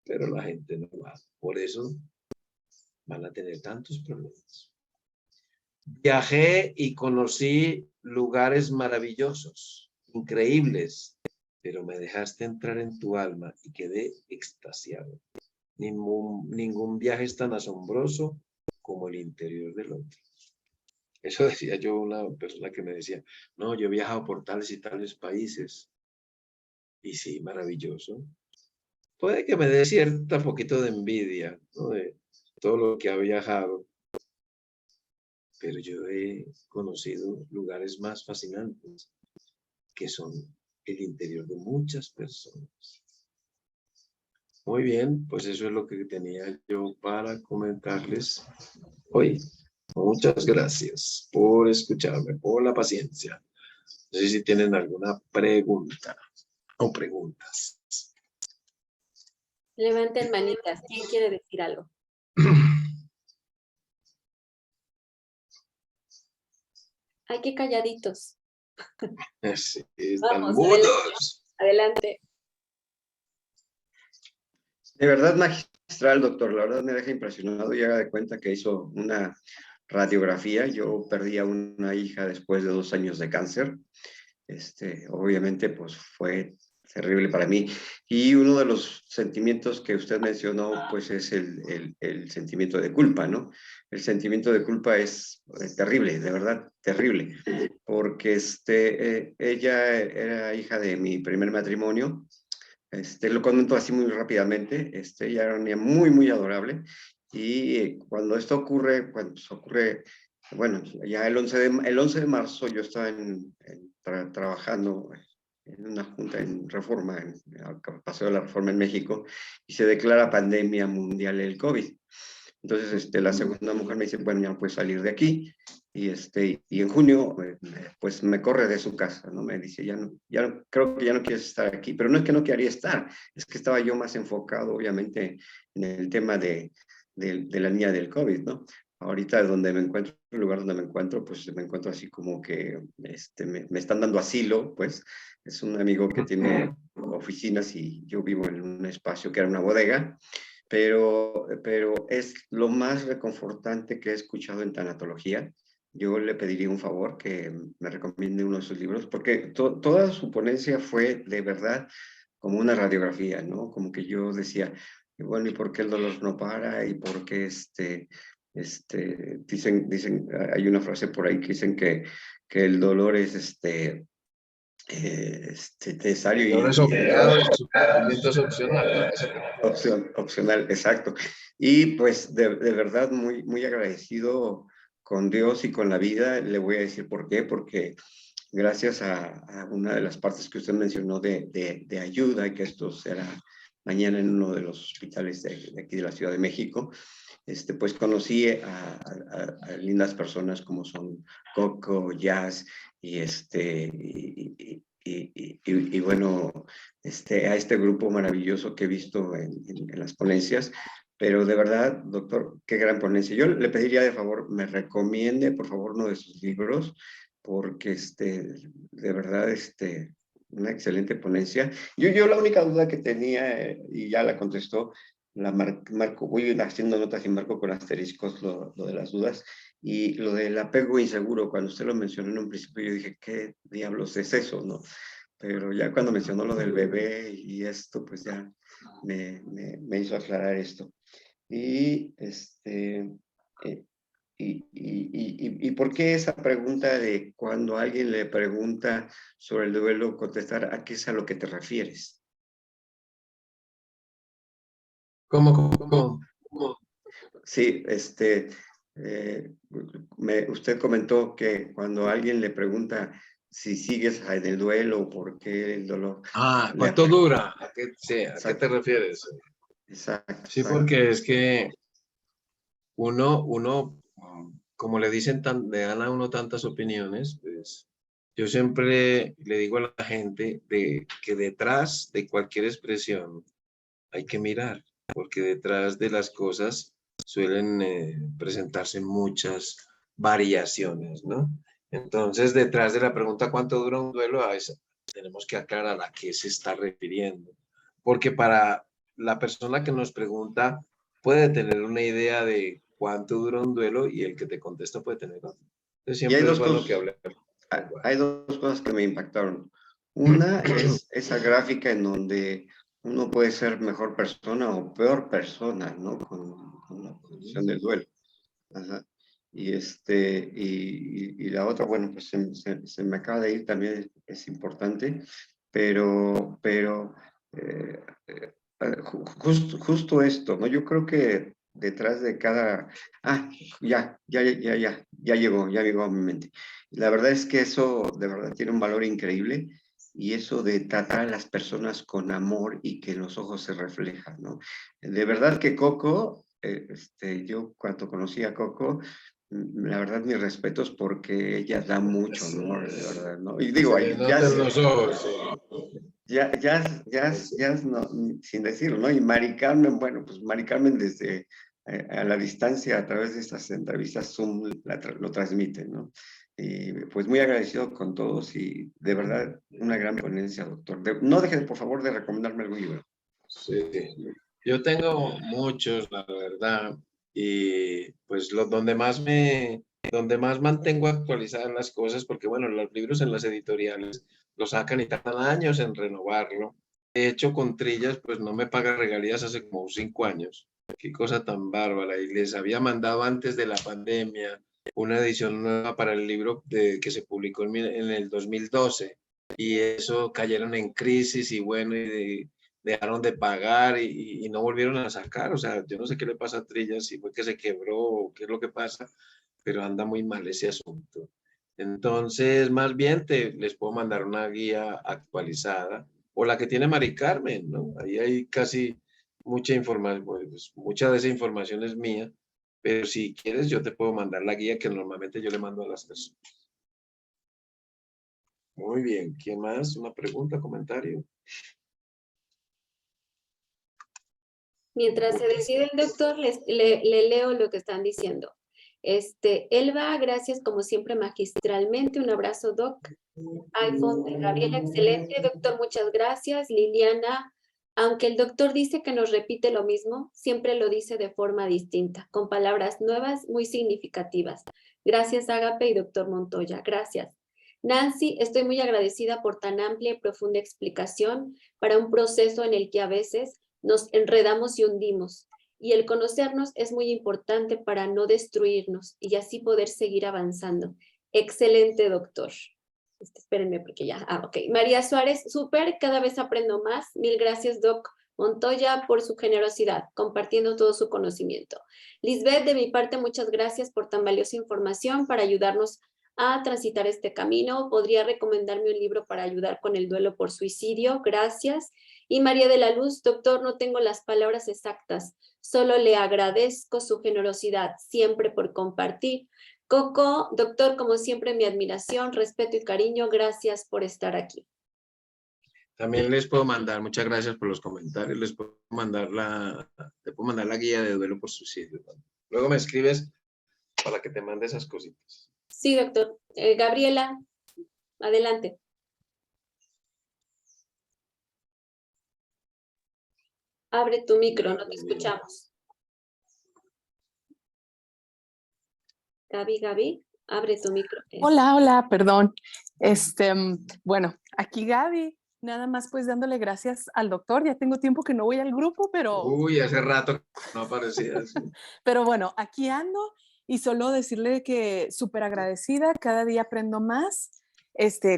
pero la gente no va. Por eso van a tener tantos problemas. Viajé y conocí lugares maravillosos, increíbles, pero me dejaste entrar en tu alma y quedé extasiado. Ningún viaje es tan asombroso como el interior del otro. Eso decía yo, una persona que me decía, no, yo he viajado por tales y tales países. Y sí, maravilloso. Puede que me dé cierto poquito de envidia, ¿no? De todo lo que ha viajado, pero yo he conocido lugares más fascinantes que son el interior de muchas personas. Muy bien, pues eso es lo que tenía yo para comentarles hoy. Muchas gracias por escucharme, por la paciencia. No sé si tienen alguna pregunta o preguntas. Levanten manitas. ¿Quién quiere decir algo? Ay, qué calladitos. Sí, están Vamos, adelante, mudos. adelante. De verdad magistral, doctor. La verdad me deja impresionado. Y haga de cuenta que hizo una radiografía. Yo perdí a una hija después de 2 años de cáncer. Obviamente, pues fue terrible para mí. Y uno de los sentimientos que usted mencionó, pues es el sentimiento de culpa, ¿no? El sentimiento de culpa es terrible, de verdad, terrible. Porque ella era hija de mi primer matrimonio. Lo comento así muy rápidamente. Ella era una niña muy, muy adorable. Y cuando esto ocurre, bueno, ya el 11 de marzo yo estaba trabajando en una junta en Reforma, en el Paseo de la Reforma en México, y se declara pandemia mundial el COVID. Entonces, la segunda mujer me dice, bueno, ya no puedes salir de aquí. Y en junio, pues me corre de su casa, ¿no? Me dice, creo que ya no quieres estar aquí. Pero no es que no quería estar, es que estaba yo más enfocado, obviamente, en el tema de la niña del COVID, ¿no? Ahorita donde me encuentro, el lugar donde me encuentro, pues me encuentro así como que me están dando asilo, pues es un amigo que tiene oficinas y yo vivo en un espacio que era una bodega, pero es lo más reconfortante que he escuchado en tanatología. Yo le pediría un favor que me recomiende uno de sus libros, porque toda su ponencia fue de verdad como una radiografía, ¿no? Como que yo decía, bueno, ¿y por qué el dolor no para? ¿Y por qué dicen, hay una frase por ahí que dicen que el dolor es necesario El dolor es obligado y el sufrimiento es opcional, ¿no? Eso que opcional, exacto. Y pues de verdad muy, muy agradecido con Dios y con la vida. Le voy a decir por qué, porque gracias a una de las partes que usted mencionó de ayuda, y que esto será mañana en uno de los hospitales de aquí de la Ciudad de México, pues conocí a lindas personas como son Coco, Jazz y bueno, a este grupo maravilloso que he visto en las ponencias. Pero de verdad, doctor, qué gran ponencia. Yo le pediría de favor, me recomiende, por favor, uno de sus libros, porque de verdad, una excelente ponencia. Yo la única duda que tenía, y ya la contestó, marco, voy haciendo notas y marco con asteriscos lo de las dudas, y lo del apego inseguro, cuando usted lo mencionó en un principio, yo dije, ¿qué diablos es eso, no? Pero ya cuando mencionó lo del bebé y esto, pues ya me hizo aclarar esto. Y eh, ¿y por qué esa pregunta de cuando alguien le pregunta sobre el duelo, contestar a qué es a lo que te refieres? ¿Cómo? Sí, usted comentó que cuando alguien le pregunta si sigues en el duelo o por qué el dolor. Ah, Le ¿cuánto dura? Sí, ¿a qué te exacto, refieres? exacto, Sí, exacto. porque es que uno, como le dicen, le dan a uno tantas opiniones, pues yo siempre le digo a la gente que detrás de cualquier expresión hay que mirar, porque detrás de las cosas suelen presentarse muchas variaciones, ¿no? Entonces, detrás de la pregunta ¿cuánto dura un duelo? Tenemos que aclarar a qué se está refiriendo, porque para la persona que nos pregunta puede tener una idea de cuánto dura un duelo y el que te contesta puede tener otro. Entonces, Y hay siempre es dos bueno que cosas, hablemos el lenguaje. hay dos cosas que me impactaron. Una es esa gráfica en donde uno puede ser mejor persona o peor persona, ¿no? Con la condición del duelo. Ajá. Y la otra, bueno, pues se me acaba de ir también, es importante, pero justo esto, ¿no? Yo creo que detrás de cada... Ah, ya llegó a mi mente. La verdad es que eso de verdad tiene un valor increíble y eso de tratar a las personas con amor y que en los ojos se refleja, ¿no? De verdad que Coco, yo cuando conocí a Coco, la verdad mis respetos porque ella da mucho amor, de verdad, ¿no? Y digo, Se le notan los ojos, sí. no, sin decirlo, ¿no? Y Mari Carmen, bueno, pues Mari Carmen desde a la distancia, a través de estas entrevistas Zoom, lo transmite, ¿no? Y pues muy agradecido con todos y de verdad una gran ponencia, doctor. No dejen, por favor, de recomendarme algún libro. Sí, yo tengo muchos, la verdad, y pues donde más mantengo actualizadas las cosas, porque bueno, los libros en las editoriales lo sacan y tardan años en renovarlo. De hecho, con Trillas, pues no me paga regalías hace como 5 años. Qué cosa tan bárbara. Y les había mandado antes de la pandemia una edición nueva para el libro que se publicó en el 2012. Y eso cayeron en crisis y bueno, dejaron de pagar y no volvieron a sacar. O sea, yo no sé qué le pasa a Trillas, si fue que se quebró o qué es lo que pasa, pero anda muy mal ese asunto. Entonces, más bien les puedo mandar una guía actualizada o la que tiene Mari Carmen, ¿no? Ahí hay casi mucha información, pues mucha de esa información es mía, pero si quieres yo te puedo mandar la guía que normalmente yo le mando a las personas. Muy bien, ¿quién más? ¿Una pregunta, comentario? Mientras se decide el doctor, le leo lo que están diciendo. Elba, gracias como siempre magistralmente. Un abrazo, Doc. iPhone de Gabriela, excelente. Doctor, muchas gracias. Liliana, aunque el doctor dice que nos repite lo mismo, siempre lo dice de forma distinta, con palabras nuevas muy significativas. Gracias, Ágape y doctor Montoya. Gracias. Nancy, estoy muy agradecida por tan amplia y profunda explicación para un proceso en el que a veces nos enredamos y hundimos. Y el conocernos es muy importante para no destruirnos y así poder seguir avanzando. Excelente, doctor. Espérenme porque ya, ok. María Suárez, súper, cada vez aprendo más. Mil gracias, Doc Montoya, por su generosidad, compartiendo todo su conocimiento. Lisbeth, de mi parte, muchas gracias por tan valiosa información para ayudarnos a transitar este camino. ¿Podría recomendarme un libro para ayudar con el duelo por suicidio? Gracias. Y María de la Luz, doctor, no tengo las palabras exactas, solo le agradezco su generosidad siempre por compartir. Coco, doctor, como siempre, mi admiración, respeto y cariño. Gracias por estar aquí. También les puedo mandar, muchas gracias por los comentarios, les puedo mandar la guía de duelo por suicidio. Luego me escribes para que te mande esas cositas. Sí, doctor. Gabriela, adelante. Abre tu micro, no te escuchamos. Gaby, abre tu micro. Hola, perdón. Bueno, aquí Gaby, nada más pues dándole gracias al doctor. Ya tengo tiempo que no voy al grupo, pero... Uy, hace rato no aparecías. Pero bueno, aquí ando y solo decirle que súper agradecida, cada día aprendo más.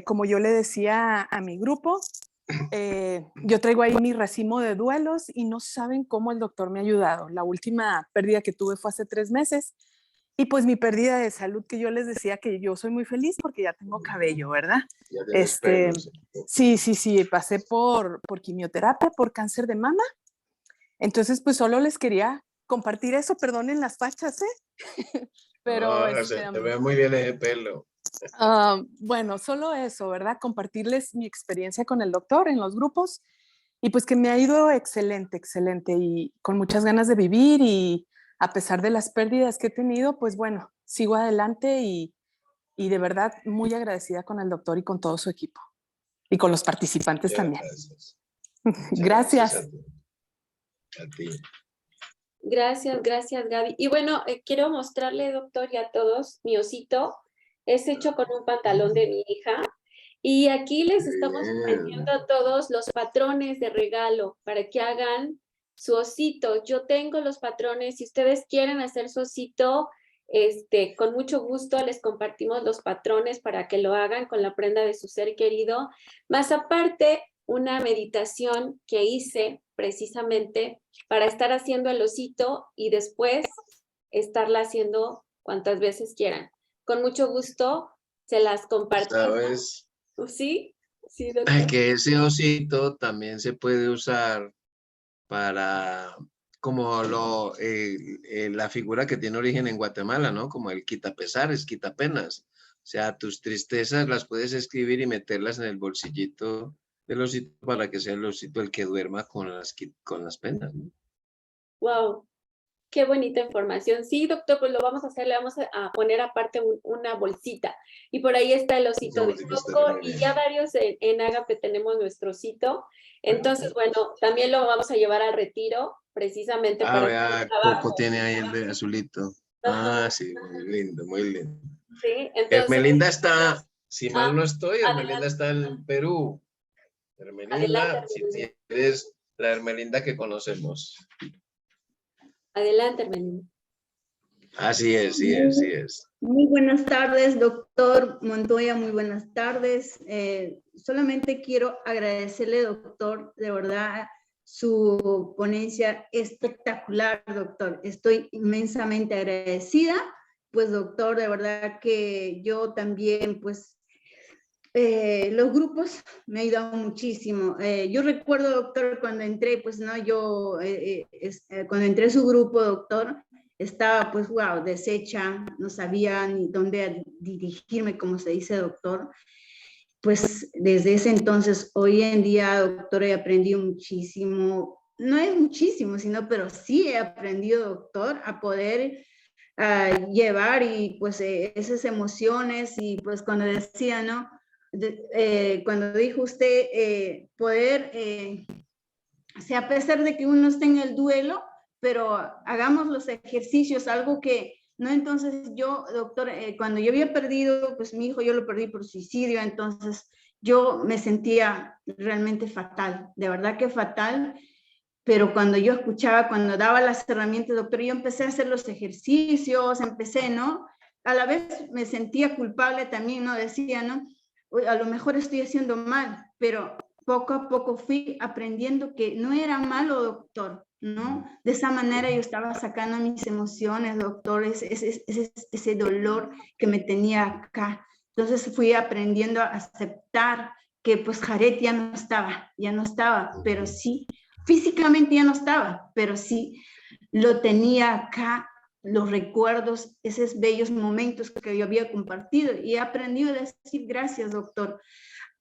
Como yo le decía a mi grupo, yo traigo ahí mi racimo de duelos y no saben cómo el doctor me ha ayudado. La última pérdida que tuve fue hace 3 meses. Y pues mi pérdida de salud, que yo les decía que yo soy muy feliz porque ya tengo cabello, ¿verdad? Ya tienes pelos. Sí, pasé por quimioterapia, por cáncer de mama. Entonces, pues solo les quería compartir eso, perdonen las fachas, Pero Se te ve muy bien ese pelo. bueno, solo eso, ¿verdad? Compartirles mi experiencia con el doctor en los grupos y pues que me ha ido excelente y con muchas ganas de vivir y a pesar de las pérdidas que he tenido, pues bueno, sigo adelante y de verdad muy agradecida con el doctor y con todo su equipo y con los participantes también. Gracias. Gracias. A ti. Gracias, Gaby. Y bueno, quiero mostrarle, doctor, y a todos mi osito. Es hecho con un pantalón de mi hija. Y aquí les estamos ofreciendo a todos los patrones de regalo para que hagan su osito. Yo tengo los patrones. Si ustedes quieren hacer su osito, con mucho gusto les compartimos los patrones para que lo hagan con la prenda de su ser querido. Más aparte, una meditación que hice precisamente para estar haciendo el osito y después estarla haciendo cuantas veces quieran. Con mucho gusto se las compartimos. ¿Sabes? ¿Sí? Sí, doctor. Que ese osito también se puede usar para, como la figura que tiene origen en Guatemala, ¿no? Como el quitapesares, quitapenas. O sea, tus tristezas las puedes escribir y meterlas en el bolsillito del osito para que sea el osito el que duerma con las penas, ¿no? Wow, qué bonita información. Sí, doctor, pues lo vamos a hacer, le vamos a poner aparte una bolsita. Y por ahí está el osito de Coco y ya varios en Ágape tenemos nuestro osito. Entonces, bueno, también lo vamos a llevar al retiro precisamente para vea, Coco tiene ahí el de azulito. Ajá. Sí, muy lindo, muy lindo. Sí, entonces. Hermelinda está, si mal no estoy, adelante. Hermelinda está en Perú. Hermelinda, Adelante, si Hermelinda. tienes la Hermelinda que conocemos. Adelante, Hermelinda. Así es, sí es, sí es. Muy buenas tardes, doctor Montoya, muy buenas tardes. Solamente quiero agradecerle, doctor, de verdad, su ponencia espectacular, doctor. Estoy inmensamente agradecida. Pues, doctor, de verdad que yo también, pues, los grupos me han ayudado muchísimo. Yo recuerdo, doctor, cuando entré, pues, no, cuando entré a su grupo, doctor, estaba, pues, wow, deshecha, no sabía ni dónde dirigirme, como se dice, doctor. Pues desde ese entonces, hoy en día, doctor, he aprendido muchísimo, no es muchísimo, sino, pero sí he aprendido, doctor, a poder llevar y pues esas emociones y pues cuando decía, ¿no? Cuando dijo usted poder, o sea, a pesar de que uno esté en el duelo, pero hagamos los ejercicios, algo que, ¿no? Entonces yo, doctor, cuando yo había perdido, pues mi hijo yo lo perdí por suicidio, entonces yo me sentía realmente fatal, de verdad que fatal, pero cuando yo escuchaba, cuando daba las herramientas, doctor, yo empecé a hacer los ejercicios, empecé, ¿no? A la vez me sentía culpable también, ¿no? Decía, ¿no? A lo mejor estoy haciendo mal, pero poco a poco fui aprendiendo que no era malo, doctor, ¿no? De esa manera yo estaba sacando mis emociones, doctor, ese dolor que me tenía acá. Entonces fui aprendiendo a aceptar que pues Jared ya no estaba, pero sí, físicamente ya no estaba, pero sí lo tenía acá, los recuerdos, esos bellos momentos que yo había compartido y he aprendido a decir gracias, doctor,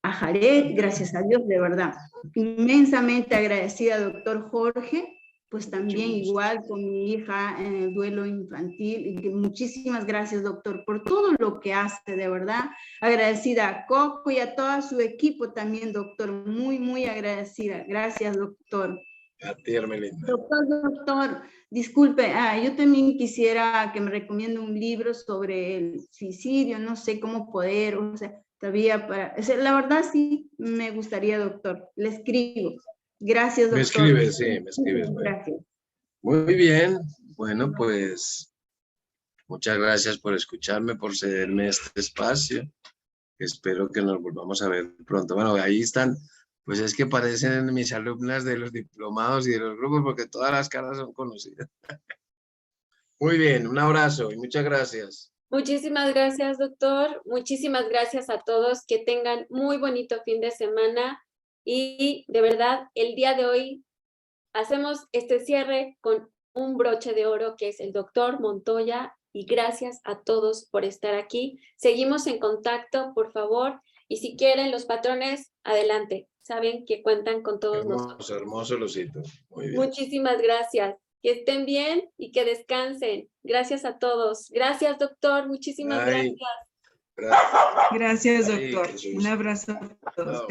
a Jared, gracias a Dios, de verdad. Inmensamente agradecida, doctor Jorge, pues también igual con mi hija en el duelo infantil. Y muchísimas gracias, doctor, por todo lo que hace, de verdad. Agradecida a Coco y a todo su equipo también, doctor. Muy, muy agradecida. Gracias, doctor. A ti, Hermelinda. Doctor, disculpe, yo también quisiera que me recomiende un libro sobre el suicidio, no sé cómo poder, o sea, todavía la verdad sí me gustaría, doctor, le escribo. Gracias, doctor. Me escribes, sí, me escribes. Gracias. Muy bien, bueno, pues muchas gracias por escucharme, por cederme este espacio. Espero que nos volvamos a ver pronto. Bueno, ahí están. Pues es que parecen mis alumnas de los diplomados y de los grupos porque todas las caras son conocidas. Muy bien, un abrazo y muchas gracias. Muchísimas gracias, doctor. Muchísimas gracias a todos. Que tengan muy bonito fin de semana. Y de verdad, el día de hoy hacemos este cierre con un broche de oro que es el doctor Montoya. Y gracias a todos por estar aquí. Seguimos en contacto, por favor. Y si quieren, los patrones, adelante. Saben que cuentan con todos nosotros. Hermoso, Losito. Muy bien. Muchísimas gracias. Que estén bien y que descansen. Gracias a todos. Gracias, doctor. Muchísimas gracias. Gracias, doctor. Un abrazo a todos.